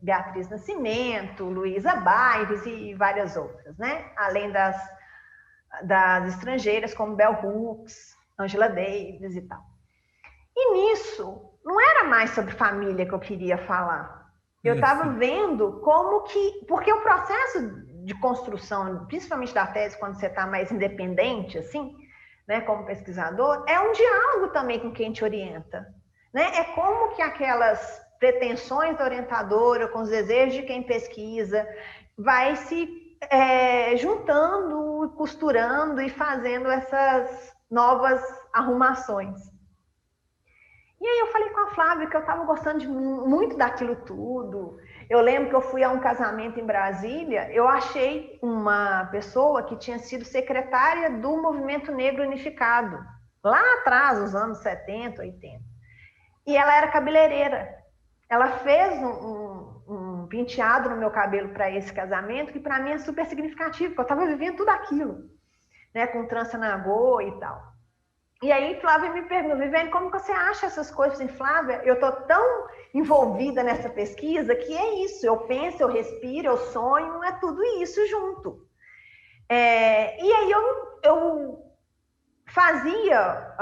Beatriz Nascimento, Luísa Baives e várias outras, né? Além das estrangeiras como Bell Hooks, Angela Davis e tal. E nisso, não era mais sobre família que eu queria falar. Eu estava vendo como que... Porque o processo de construção, principalmente da tese, quando você está mais independente, assim, né, como pesquisador, é um diálogo também com quem te orienta. Né? É como que aquelas pretensões da orientadora, com os desejos de quem pesquisa, vai se juntando, costurando e fazendo essas novas arrumações. E aí eu falei com a Flávia que eu estava gostando muito daquilo tudo. Eu lembro que eu fui a um casamento em Brasília, eu achei uma pessoa que tinha sido secretária do Movimento Negro Unificado, lá atrás, nos anos 70, 80. E ela era cabeleireira. Ela fez um penteado no meu cabelo para esse casamento, que para mim é super significativo, porque eu estava vivendo tudo aquilo, né, com trança na goa e tal. E aí Flávia me perguntou, Viviane, como que você acha essas coisas? E Flávia, eu estou tão envolvida nessa pesquisa que é isso, eu penso, eu respiro, eu sonho, é tudo isso junto. E aí eu fazia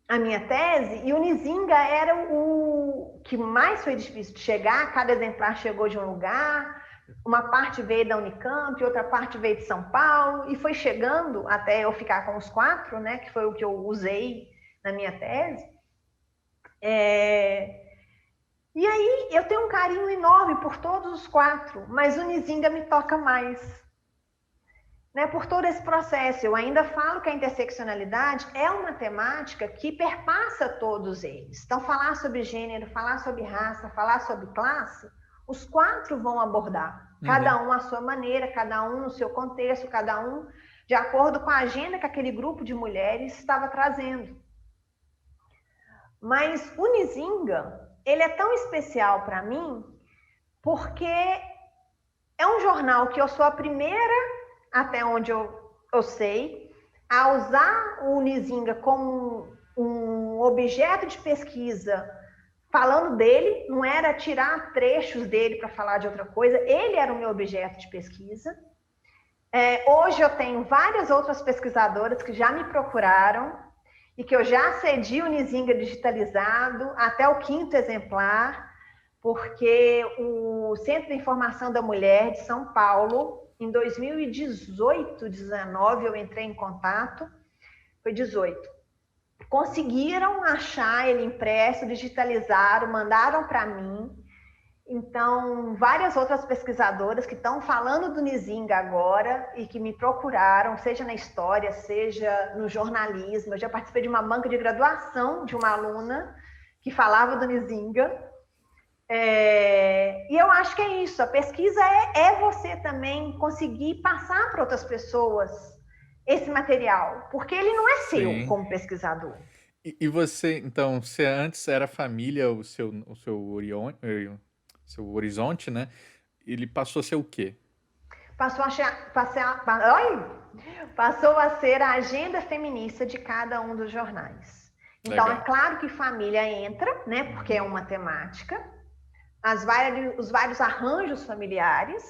a minha tese, e o Nizinga era o que mais foi difícil de chegar, cada exemplar chegou de um lugar, uma parte veio da Unicamp, outra parte veio de São Paulo, e foi chegando até eu ficar com os 4, né, que foi o que eu usei na minha tese. E aí eu tenho um carinho enorme por todos os 4, mas o Nizinga me toca mais. Né, por todo esse processo. Eu ainda falo que a interseccionalidade é uma temática que perpassa todos eles. Então, falar sobre gênero, falar sobre raça, falar sobre classe, os 4 vão abordar. Cada um à sua maneira, cada um no seu contexto, cada um de acordo com a agenda que aquele grupo de mulheres estava trazendo. Mas o Nizinga, ele é tão especial para mim porque é um jornal que eu sou a primeira, até onde eu sei, a usar o Nizinga como um objeto de pesquisa, falando dele, não era tirar trechos dele para falar de outra coisa, ele era o meu objeto de pesquisa, Hoje eu tenho várias outras pesquisadoras que já me procuraram e que eu já cedi o Nizinga digitalizado até o 5º exemplar, porque o Centro de Informação da Mulher de São Paulo, em 2018, 19, eu entrei em contato, foi 18. Conseguiram achar ele impresso, digitalizaram, mandaram para mim. Então, várias outras pesquisadoras que estão falando do Nizinga agora e que me procuraram, seja na história, seja no jornalismo. Eu já participei de uma banca de graduação de uma aluna que falava do Nizinga. E eu acho que é isso. A pesquisa é você também conseguir passar para outras pessoas esse material, porque ele não é seu Sim. como pesquisador. E você, então, você antes era família, seu horizonte, né? Ele passou a ser o quê? Passou a ser a agenda feminista de cada um dos jornais. Então, Legal. é claro que família entra, né? Porque é uma temática. Os vários arranjos familiares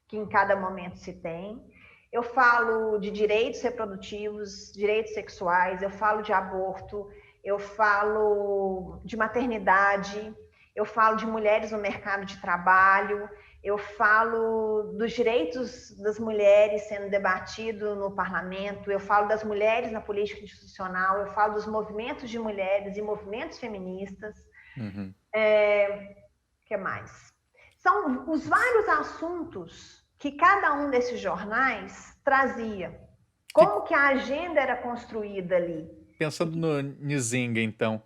que em cada momento se tem. Eu falo de direitos reprodutivos, direitos sexuais, eu falo de aborto, eu falo de maternidade, eu falo de mulheres no mercado de trabalho, eu falo dos direitos das mulheres sendo debatido no parlamento, eu falo das mulheres na política institucional, eu falo dos movimentos de mulheres e movimentos feministas. Uhum. Que mais? São os vários assuntos que cada um desses jornais trazia. Como que a agenda era construída ali? Pensando no Nzinga, então,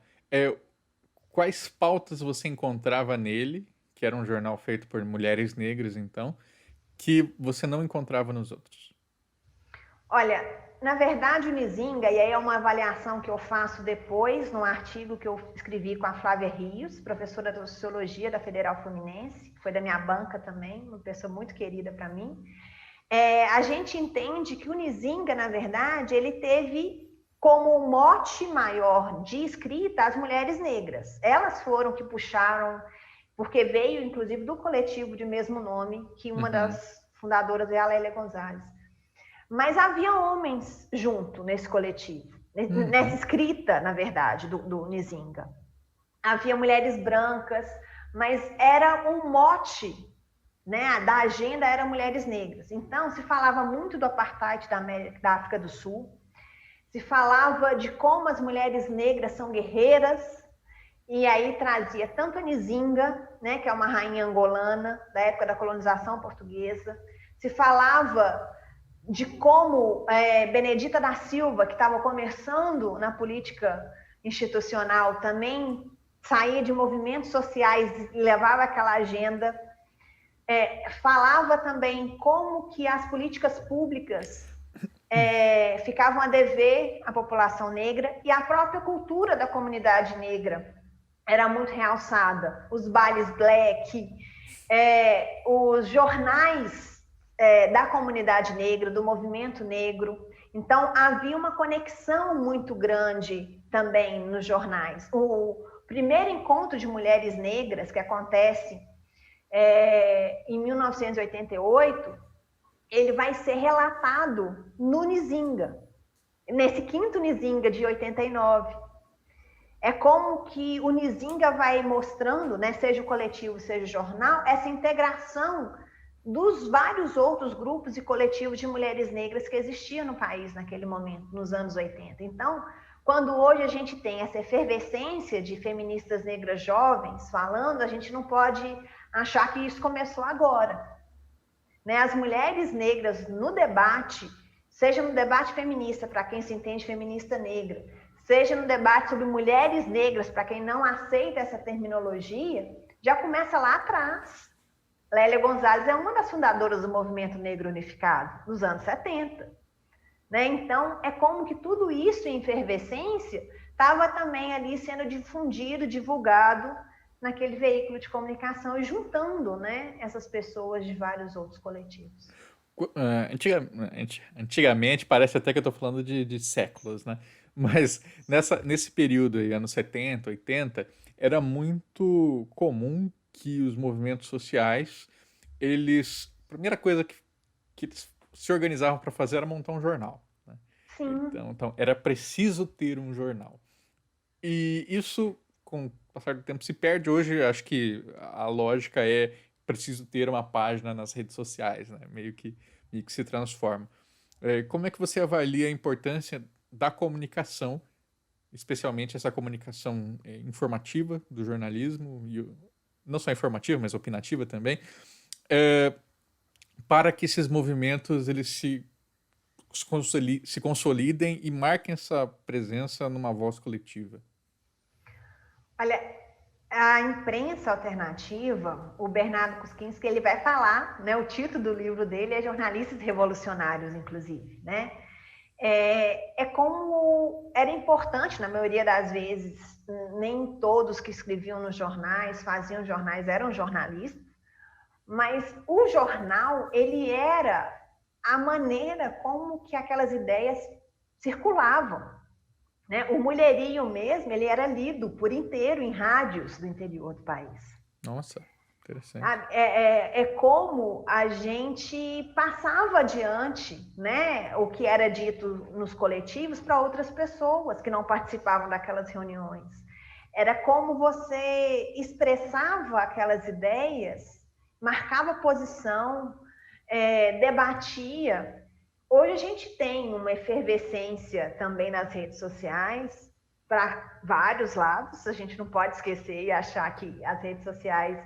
quais pautas você encontrava nele, que era um jornal feito por mulheres negras, então, que você não encontrava nos outros? Olha, na verdade, o Nizinga, e aí é uma avaliação que eu faço depois, num artigo que eu escrevi com a Flávia Rios, professora de Sociologia da Federal Fluminense, que foi da minha banca também, uma pessoa muito querida para mim. A gente entende que o Nizinga, na verdade, ele teve como mote maior de escrita as mulheres negras. Elas foram que puxaram, porque veio, inclusive, do coletivo de mesmo nome, que uma das fundadoras é a Lélia Gonzalez. Mas havia homens junto nesse coletivo, nessa escrita, na verdade, do Nizinga. Havia mulheres brancas, mas era um mote, né, da agenda era mulheres negras. Então, se falava muito do apartheid da África do Sul, se falava de como as mulheres negras são guerreiras, e aí trazia tanto a Nizinga, né, que é uma rainha angolana, da época da colonização portuguesa, se falava de como Benedita da Silva, que estava começando na política institucional, também saía de movimentos sociais e levava aquela agenda. Falava também como que as políticas públicas ficavam a dever à população negra e a própria cultura da comunidade negra era muito realçada. Os bailes black, os jornais da comunidade negra, do movimento negro. Então, havia uma conexão muito grande também nos jornais. O primeiro encontro de mulheres negras, que acontece em 1988, ele vai ser relatado no Nizinga, nesse 5º Nizinga de 89. É como que o Nizinga vai mostrando, né, seja o coletivo, seja o jornal, essa integração dos vários outros grupos e coletivos de mulheres negras que existiam no país naquele momento, nos anos 80. Então, quando hoje a gente tem essa efervescência de feministas negras jovens falando, a gente não pode achar que isso começou agora. Né? As mulheres negras no debate, seja no debate feminista, para quem se entende feminista negra, seja no debate sobre mulheres negras, para quem não aceita essa terminologia, já começa lá atrás. Lélia Gonzalez é uma das fundadoras do Movimento Negro Unificado, nos anos 70. Né? Então, é como que tudo isso em efervescência estava também ali sendo difundido, divulgado naquele veículo de comunicação e juntando, né, essas pessoas de vários outros coletivos. Antigamente, parece até que eu estou falando de séculos, né? Mas nesse período aí, anos 70, 80, era muito comum que os movimentos sociais, primeira coisa que eles se organizavam para fazer era montar um jornal, né? Sim. Então era preciso ter um jornal. E isso, com o passar do tempo, se perde. Hoje, acho que a lógica é preciso ter uma página nas redes sociais, né? Meio que se transforma. Como é que você avalia a importância da comunicação, especialmente essa comunicação informativa do jornalismo, não só informativa, mas opinativa também, é, para que esses movimentos eles se consolidem e marquem essa presença numa voz coletiva? Olha, a imprensa alternativa, o Bernardo Kuskinski, ele vai falar, né? O título do livro dele é Jornalistas Revolucionários, inclusive, né? É como era importante, na maioria das vezes, nem todos que escreviam nos jornais, faziam jornais, eram jornalistas, mas o jornal, ele era a maneira como que aquelas ideias circulavam, né? O mulherio mesmo, ele era lido por inteiro em rádios do interior do país. Nossa, interessante. É como a gente passava adiante, né, o que era dito nos coletivos para outras pessoas que não participavam daquelas reuniões. Era como você expressava aquelas ideias, marcava posição, debatia. Hoje a gente tem uma efervescência também nas redes sociais para vários lados. A gente não pode esquecer e achar que as redes sociais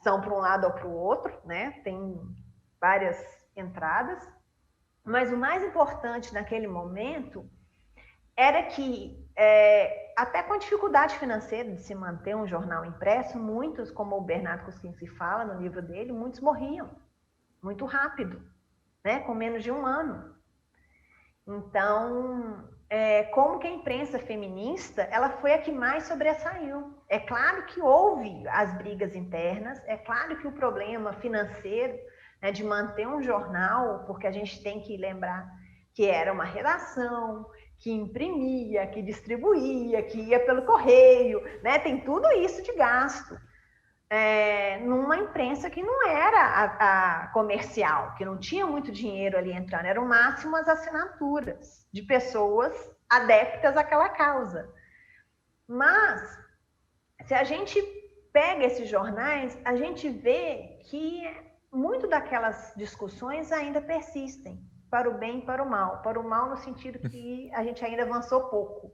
são para um lado ou para o outro, né? Tem várias entradas. Mas o mais importante naquele momento era que, até com a dificuldade financeira de se manter um jornal impresso, muitos, como o Bernardo Kuskinski fala no livro dele, muitos morriam muito rápido, né? Com menos de um ano. Então, como que a imprensa feminista, ela foi a que mais sobressaiu. É claro que houve as brigas internas, é claro que o problema financeiro, né, de manter um jornal, porque a gente tem que lembrar que era uma redação, que imprimia, que distribuía, que ia pelo correio, né? Tem tudo isso de gasto. Numa imprensa que não era a comercial, que não tinha muito dinheiro ali entrando, eram máximo as assinaturas de pessoas adeptas àquela causa. Mas, se a gente pega esses jornais, a gente vê que muito daquelas discussões ainda persistem, para o bem e para o mal. Para o mal no sentido que a gente ainda avançou pouco.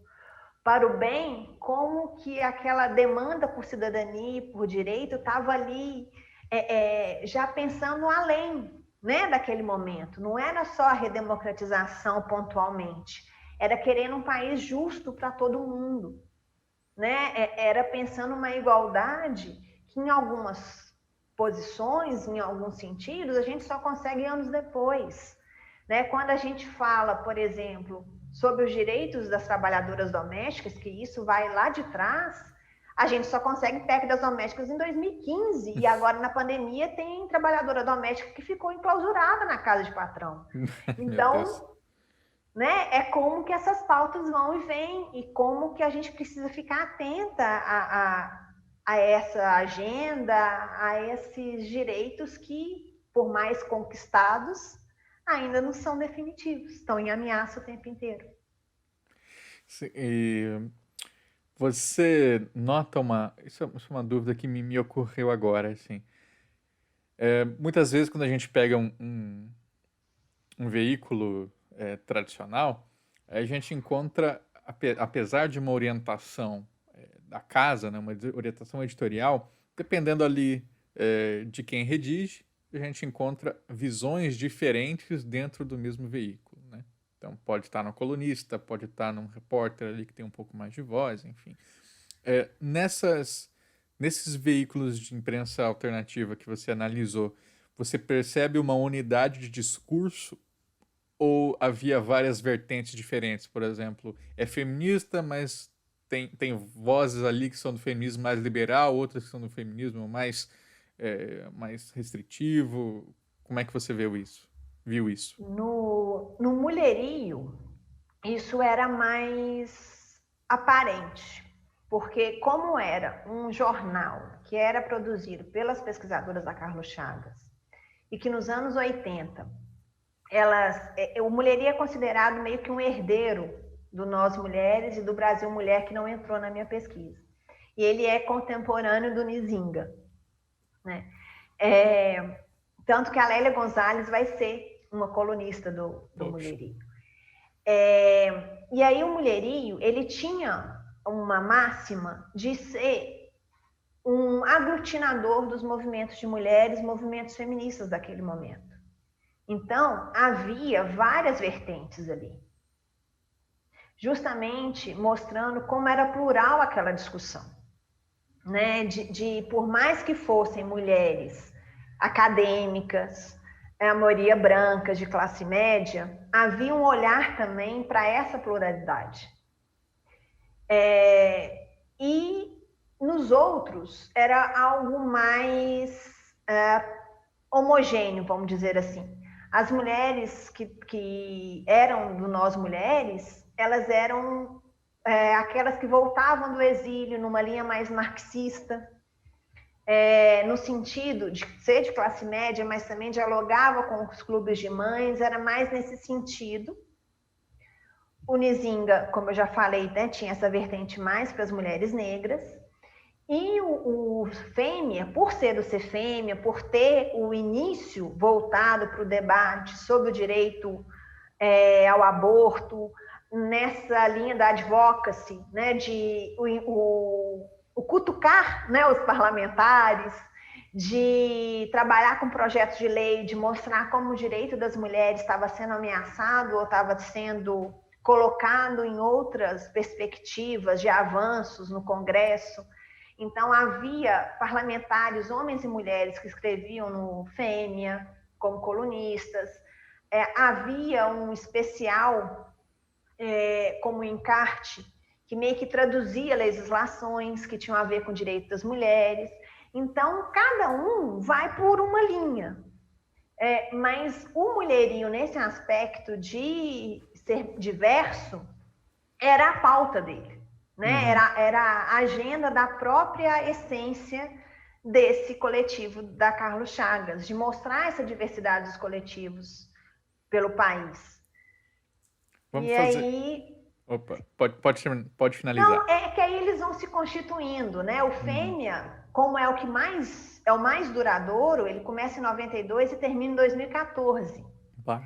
Para o bem, como que aquela demanda por cidadania e por direito estava ali já pensando além, né, daquele momento. Não era só a redemocratização pontualmente, era querendo um país justo para todo mundo, né? Era pensando uma igualdade que em algumas posições, em alguns sentidos, a gente só consegue anos depois, né? Quando a gente fala, por exemplo, sobre os direitos das trabalhadoras domésticas, que isso vai lá de trás, a gente só consegue PEC das domésticas em 2015, e agora na pandemia tem trabalhadora doméstica que ficou enclausurada na casa de patrão. Meu Deus. Então, né, é como que essas pautas vão e vêm, e como que a gente precisa ficar atenta a essa agenda, a esses direitos que, por mais conquistados, ainda não são definitivos, estão em ameaça o tempo inteiro. Sim, e você nota isso é uma dúvida que me ocorreu agora, assim. Muitas vezes quando a gente pega um veículo tradicional, a gente encontra, apesar de uma orientação da casa, né, uma orientação editorial, dependendo ali de quem redige, a gente encontra visões diferentes dentro do mesmo veículo, né? Então pode estar no colunista, pode estar num repórter ali que tem um pouco mais de voz, enfim. Nesses veículos de imprensa alternativa que você analisou, você percebe uma unidade de discurso ou havia várias vertentes diferentes? Por exemplo, é feminista, mas tem vozes ali que são do feminismo mais liberal, outras que são do feminismo mais restritivo. Como é que você viu isso? No mulherio, isso era mais aparente, porque como era um jornal que era produzido pelas pesquisadoras da Carlos Chagas, e que nos anos 80 o Mulheri é considerado meio que um herdeiro do Nós Mulheres e do Brasil Mulher, que não entrou na minha pesquisa. E ele é contemporâneo do Nzinga, né? Tanto que a Lélia Gonzalez vai ser uma colunista do Mulherio. E aí o Mulherio, ele tinha uma máxima de ser um aglutinador dos movimentos de mulheres, movimentos feministas daquele momento. Então, havia várias vertentes ali, justamente mostrando como era plural aquela discussão, né? Por mais que fossem mulheres acadêmicas, a maioria brancas, de classe média, havia um olhar também para essa pluralidade. E nos outros era algo mais homogêneo, vamos dizer assim. As mulheres que eram do Nós Mulheres, elas eram aquelas que voltavam do exílio numa linha mais marxista, no sentido de ser de classe média, mas também dialogava com os clubes de mães, era mais nesse sentido. O Nzinga, como eu já falei, né, tinha essa vertente mais para as mulheres negras. E o Fêmea, por ser do Cefêmea, por ter o início voltado para o debate sobre o direito ao aborto, nessa linha da advocacy, né, o cutucar, né, os parlamentares, de trabalhar com projetos de lei, de mostrar como o direito das mulheres estava sendo ameaçado ou estava sendo colocado em outras perspectivas de avanços no Congresso. Então, havia parlamentares, homens e mulheres, que escreviam no Fêmea, como colunistas. Havia um especial, como o Encarte, que meio que traduzia legislações que tinham a ver com o direito das mulheres. Então, cada um vai por uma linha. Mas o Mulherio, nesse aspecto de ser diverso, era a pauta dele, né? Uhum. Era a agenda da própria essência desse coletivo da Carlos Chagas, de mostrar essa diversidade dos coletivos pelo país. Vamos fazer... aí... Opa, pode finalizar. Não, é que aí eles vão se constituindo, né? O Fêmea, como é o mais duradouro, ele começa em 92 e termina em 2014. Bah.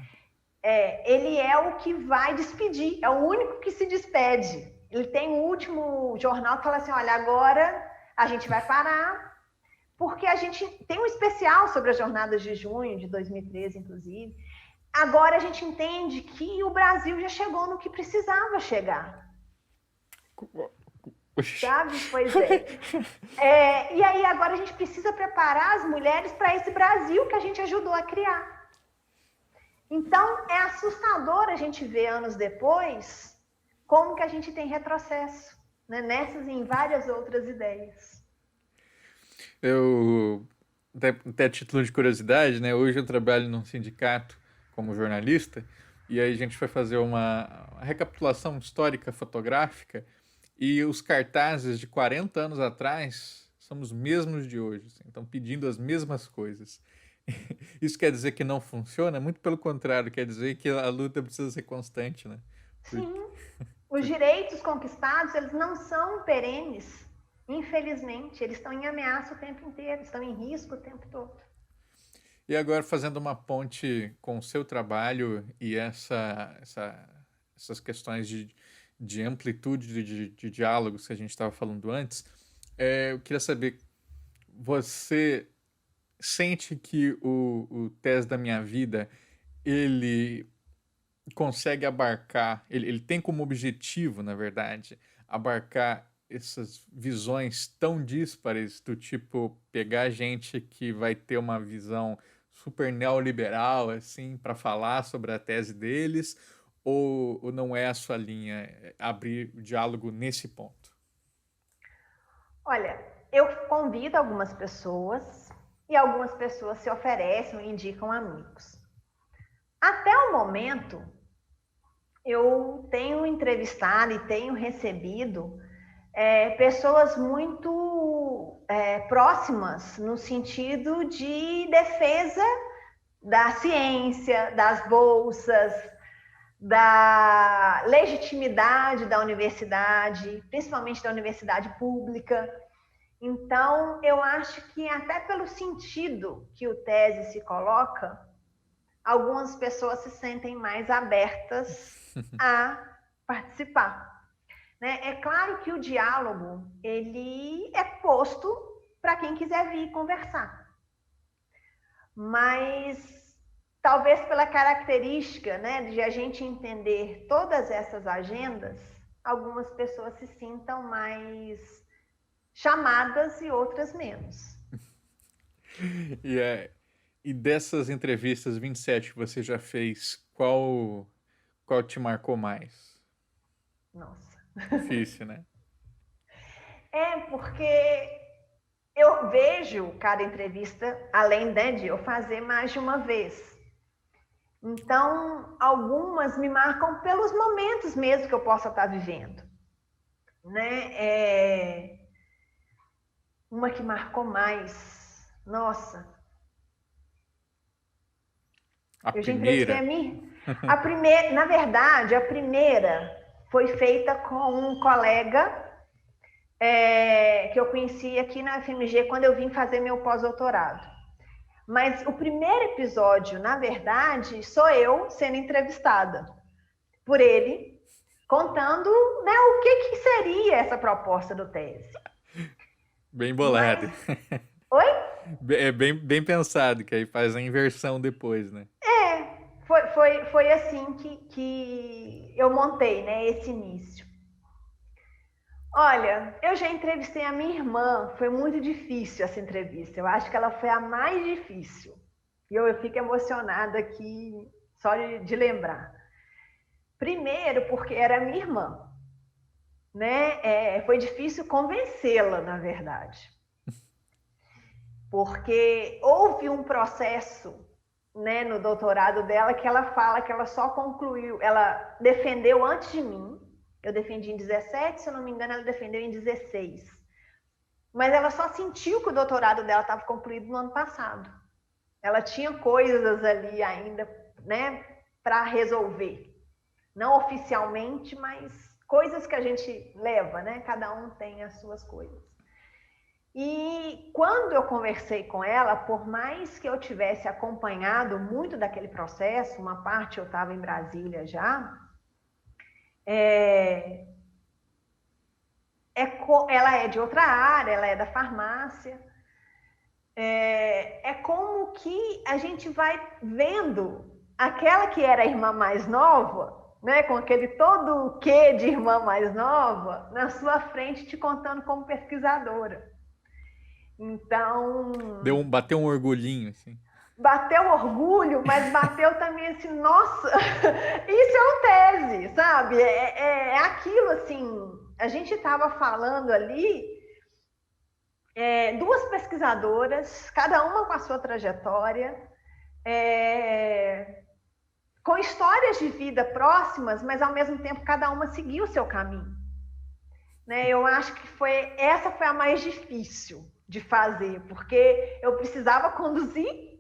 Ele é o que vai despedir, é o único que se despede. Ele tem o último jornal que fala assim, olha, agora a gente vai parar, porque a gente tem um especial sobre as jornadas de junho de 2013, inclusive. Agora a gente entende que o Brasil já chegou no que precisava chegar. Sabe? Pois é. E aí agora a gente precisa preparar as mulheres para esse Brasil que a gente ajudou a criar. Então, é assustador a gente ver anos depois como que a gente tem retrocesso, né? Nessas e em várias outras ideias. Eu, até a título de curiosidade, né? Hoje eu trabalho num sindicato como jornalista, e aí a gente vai fazer uma recapitulação histórica fotográfica, e os cartazes de 40 anos atrás são os mesmos de hoje, assim, estão pedindo as mesmas coisas. Isso quer dizer que não funciona? Muito pelo contrário, quer dizer que a luta precisa ser constante, né? Sim. Os direitos conquistados, eles não são perenes, infelizmente. Eles estão em ameaça o tempo inteiro, estão em risco o tempo todo. E agora, fazendo uma ponte com o seu trabalho e essas questões de amplitude de diálogos que a gente estava falando antes, eu queria saber, você sente que o Tese da Minha Vida, ele consegue abarcar, ele tem como objetivo, na verdade, abarcar essas visões tão díspares, do tipo, pegar gente que vai ter uma visão super neoliberal, assim, para falar sobre a tese deles, ou não é a sua linha abrir o diálogo nesse ponto? Olha, eu convido algumas pessoas e algumas pessoas se oferecem e indicam amigos. Até o momento, eu tenho entrevistado e tenho recebido pessoas muito próximas no sentido de defesa da ciência, das bolsas, da legitimidade da universidade, principalmente da universidade pública. Então, eu acho que até pelo sentido que o tese se coloca, algumas pessoas se sentem mais abertas a participar. Né? É claro que o diálogo ele é posto para quem quiser vir conversar. Mas talvez pela característica, né, de a gente entender todas essas agendas, algumas pessoas se sintam mais chamadas e outras menos. E dessas entrevistas 27 que você já fez, qual te marcou mais? Nossa. Difícil, né? Porque eu vejo cada entrevista, além, né, de eu fazer mais de uma vez. Então, algumas me marcam pelos momentos mesmo que eu possa estar vivendo. Né? Uma que marcou mais. Nossa. Eu já entrevistei a minha. A primeira, na verdade, a primeira foi feita com um colega que eu conheci aqui na FMG quando eu vim fazer meu pós-doutorado. Mas o primeiro episódio, na verdade, sou eu sendo entrevistada por ele, contando, né, o que seria essa proposta do tese. Bem bolado. Mas... Oi? É bem pensado, que aí faz a inversão depois, né? Foi assim que eu montei, né, esse início. Olha, eu já entrevistei a minha irmã, foi muito difícil essa entrevista. Eu acho que ela foi a mais difícil. E eu fico emocionada aqui só de lembrar. Primeiro, porque era minha irmã. Né? Foi difícil convencê-la, na verdade. Porque houve um processo, né, no doutorado dela que ela fala que ela só concluiu, ela defendeu antes de mim. Eu defendi em 17, se eu não me engano, ela defendeu em 16. Mas ela só sentiu que o doutorado dela estava concluído no ano passado. Ela tinha coisas ali ainda, né, para resolver. Não oficialmente, mas coisas que a gente leva, né? Cada um tem as suas coisas. E quando eu conversei com ela, por mais que eu tivesse acompanhado muito daquele processo, uma parte eu estava em Brasília já, ela é de outra área, ela é da farmácia. É como que a gente vai vendo aquela que era a irmã mais nova, né, com aquele todo o quê de irmã mais nova, na sua frente te contando como pesquisadora. Então... Bateu um orgulhinho, assim. Bateu orgulho, mas bateu também assim, nossa, isso é um tese, sabe? É aquilo assim, a gente estava falando ali, duas pesquisadoras, cada uma com a sua trajetória, com histórias de vida próximas, mas ao mesmo tempo cada uma seguiu o seu caminho. Né? Eu acho que essa foi a mais difícil de fazer, porque eu precisava conduzir,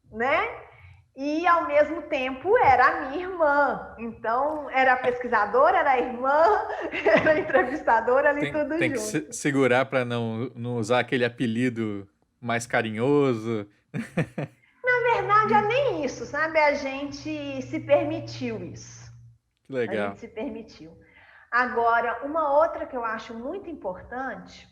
né? E ao mesmo tempo era a minha irmã. Então, era a pesquisadora, era a irmã, era a entrevistadora ali, tudo junto. Tem que segurar para não usar aquele apelido mais carinhoso. Na verdade, é nem isso, sabe? A gente se permitiu isso. Que legal. A gente se permitiu. Agora, uma outra que eu acho muito importante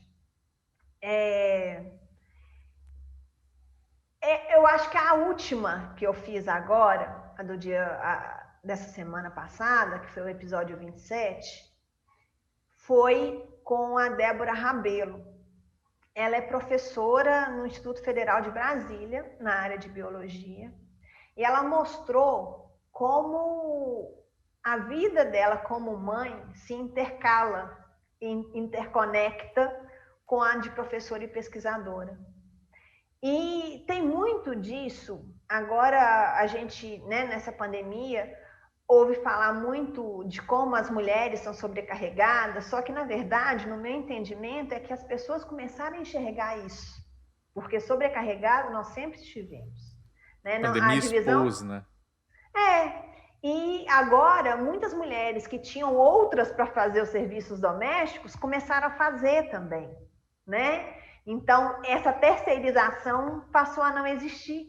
eu acho que a última que eu fiz agora, dessa semana passada, que foi o episódio 27, foi com a Débora Rabelo. Ela é professora no Instituto Federal de Brasília, na área de biologia, e ela mostrou como a vida dela como mãe se intercala, interconecta com a de professora e pesquisadora. E tem muito disso. Agora a gente, né, nessa pandemia, ouve falar muito de como as mulheres são sobrecarregadas, só que, na verdade, no meu entendimento, é que as pessoas começaram a enxergar isso. Porque sobrecarregado nós sempre estivemos. né? Não, a Pandemia divisão expôs, né? é. E agora, muitas mulheres que tinham outras para fazer os serviços domésticos começaram a fazer também, né? Então, essa terceirização passou a não existir.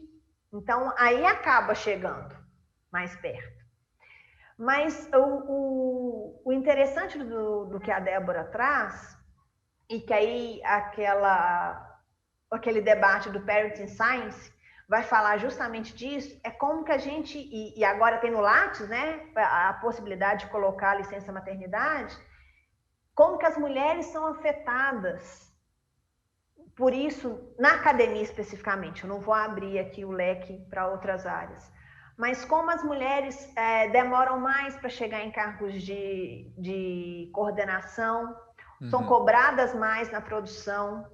Então, aí acaba chegando mais perto. Mas o interessante do que a Débora traz, e que aí aquele debate do Parenting Science vai falar justamente disso, é como que a gente, e agora tem no Lattes, né, a possibilidade de colocar a licença maternidade, como que as mulheres são afetadas por isso, na academia especificamente, eu não vou abrir aqui o leque para outras áreas, mas como as mulheres demoram mais para chegar em cargos de coordenação, são Uhum. cobradas mais na produção,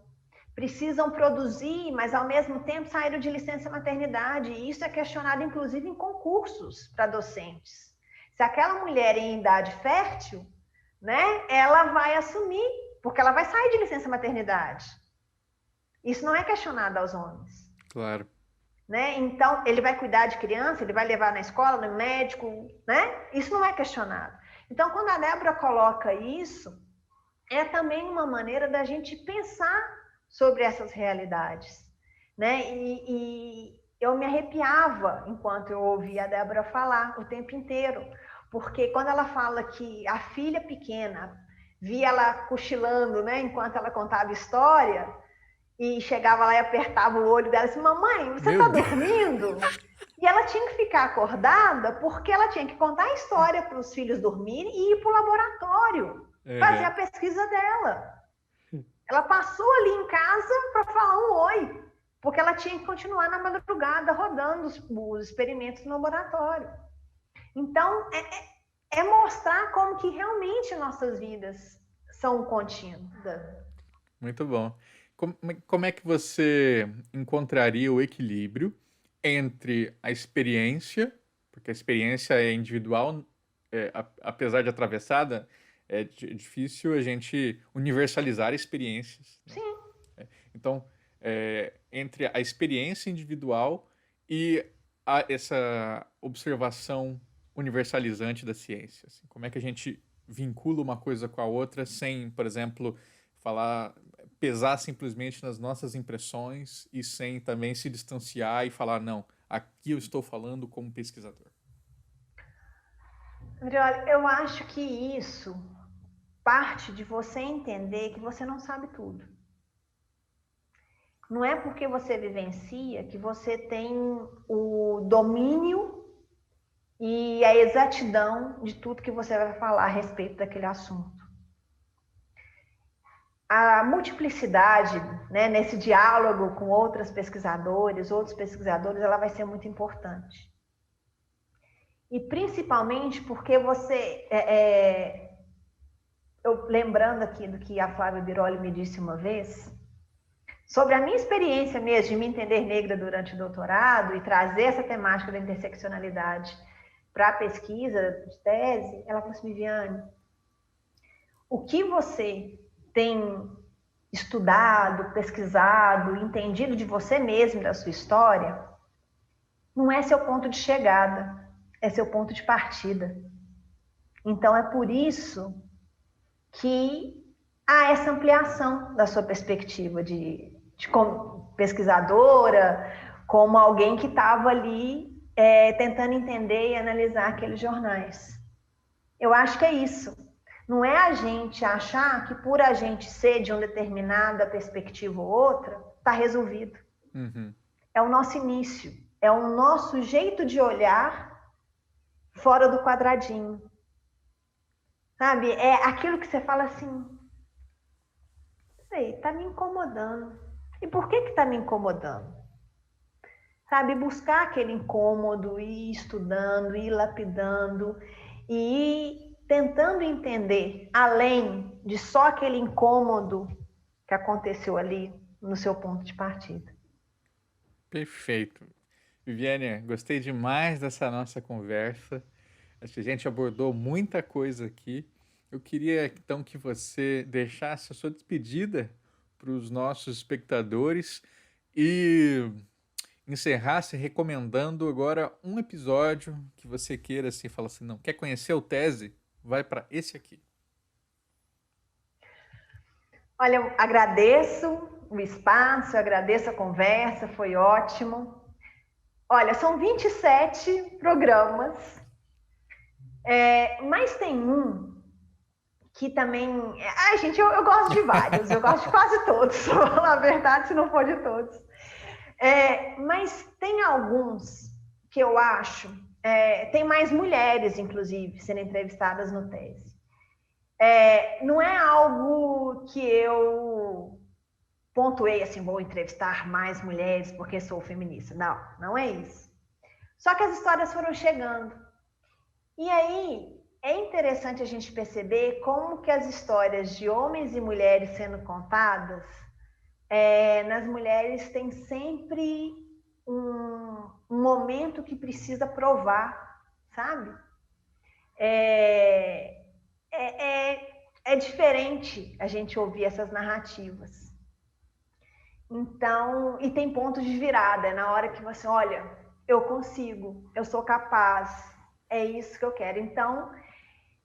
precisam produzir, mas ao mesmo tempo saíram de licença maternidade. E isso é questionado, inclusive, em concursos para docentes. Se aquela mulher em idade fértil, né, ela vai assumir, porque ela vai sair de licença maternidade. Isso não é questionado aos homens. Claro. Né? Então, ele vai cuidar de criança, ele vai levar na escola, no médico, né? Isso não é questionado. Então, quando a Débora coloca isso, é também uma maneira da gente pensar sobre essas realidades, né? E eu me arrepiava enquanto eu ouvia a Débora falar o tempo inteiro, porque quando ela fala que a filha pequena via ela cochilando, né, enquanto ela contava história, e chegava lá e apertava o olho dela e disse, mamãe, você Meu está Deus. dormindo? E ela tinha que ficar acordada porque ela tinha que contar a história para os filhos dormirem e ir para o laboratório, fazer a Uhum. pesquisa dela. Ela passou ali em casa para falar um oi, porque ela tinha que continuar na madrugada rodando os experimentos no laboratório. Então, é mostrar como que realmente nossas vidas são contínuas. Muito bom. Como é que você encontraria o equilíbrio entre a experiência, porque a experiência é individual, apesar de atravessada, difícil a gente universalizar experiências, né? Sim. Então, entre a experiência individual e essa observação universalizante da ciência, assim, como é que a gente vincula uma coisa com a outra sem, por exemplo, pesar simplesmente nas nossas impressões e sem também se distanciar e falar, não, aqui eu estou falando como pesquisador. André, olha, eu acho que isso parte de você entender que você não sabe tudo. Não é porque você vivencia que você tem o domínio e a exatidão de tudo que você vai falar a respeito daquele assunto. A multiplicidade, né, nesse diálogo com outros pesquisadores, ela vai ser muito importante. E principalmente porque você, eu lembrando aqui do que a Flávia Biroli me disse uma vez, sobre a minha experiência mesmo de me entender negra durante o doutorado e trazer essa temática da interseccionalidade para a pesquisa de tese, ela falou assim, Viviane, o que você tem estudado, pesquisado, entendido de você mesmo, da sua história, não é seu ponto de chegada, é seu ponto de partida. Então, é por isso que há essa ampliação da sua perspectiva de como pesquisadora, como alguém que estava ali tentando entender e analisar aqueles jornais. Eu acho que é isso. Não é a gente achar que por a gente ser de uma determinada perspectiva ou outra, está resolvido. Uhum. É o nosso início, é o nosso jeito de olhar fora do quadradinho. Sabe? É aquilo que você fala assim, está me incomodando. E por que está me incomodando? Sabe? Buscar aquele incômodo, ir estudando, ir lapidando, e ir tentando entender, além de só aquele incômodo que aconteceu ali no seu ponto de partida. Perfeito. Viviane, gostei demais dessa nossa conversa. Acho que a gente abordou muita coisa aqui. Eu queria então que você deixasse a sua despedida para os nossos espectadores e encerrasse recomendando agora um episódio que você queira, assim, fala assim, não, quer conhecer o Tese? Vai para esse aqui. Olha, eu agradeço o espaço, eu agradeço a conversa, foi ótimo. Olha, são 27 programas, mas tem um que também. Ai, gente, eu gosto de vários, eu gosto de quase todos, vou falar a verdade, se não for de todos. Mas tem alguns que eu acho. Tem mais mulheres, inclusive, sendo entrevistadas no Tese. Não é algo que eu pontuei assim, vou entrevistar mais mulheres porque sou feminista. Não, não é isso. Só que as histórias foram chegando. E aí é interessante a gente perceber como que as histórias de homens e mulheres sendo contadas, nas mulheres tem sempre um momento que precisa provar, sabe? É diferente a gente ouvir essas narrativas. Então, e tem pontos de virada, na hora que você, olha, eu consigo, eu sou capaz, é isso que eu quero. Então,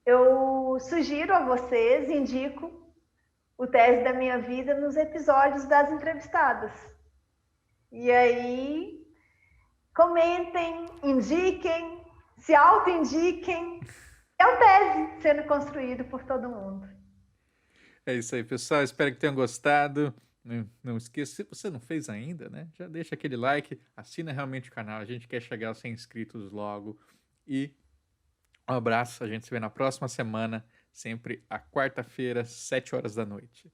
eu sugiro a vocês, indico o Tese da Minha Vida nos episódios das entrevistadas. E aí, comentem, indiquem, se auto-indiquem. É o Tese sendo construído por todo mundo. É isso aí, pessoal. Espero que tenham gostado. Não esqueça, se você não fez ainda, né? Já deixa aquele like, assina realmente o canal. A gente quer chegar aos 100 inscritos logo. E um abraço. A gente se vê na próxima semana, sempre à quarta-feira, 7 horas da noite.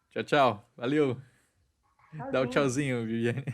Tchau, tchau. Valeu. Dá um Tchauzinho. tchauzinho, Viviane.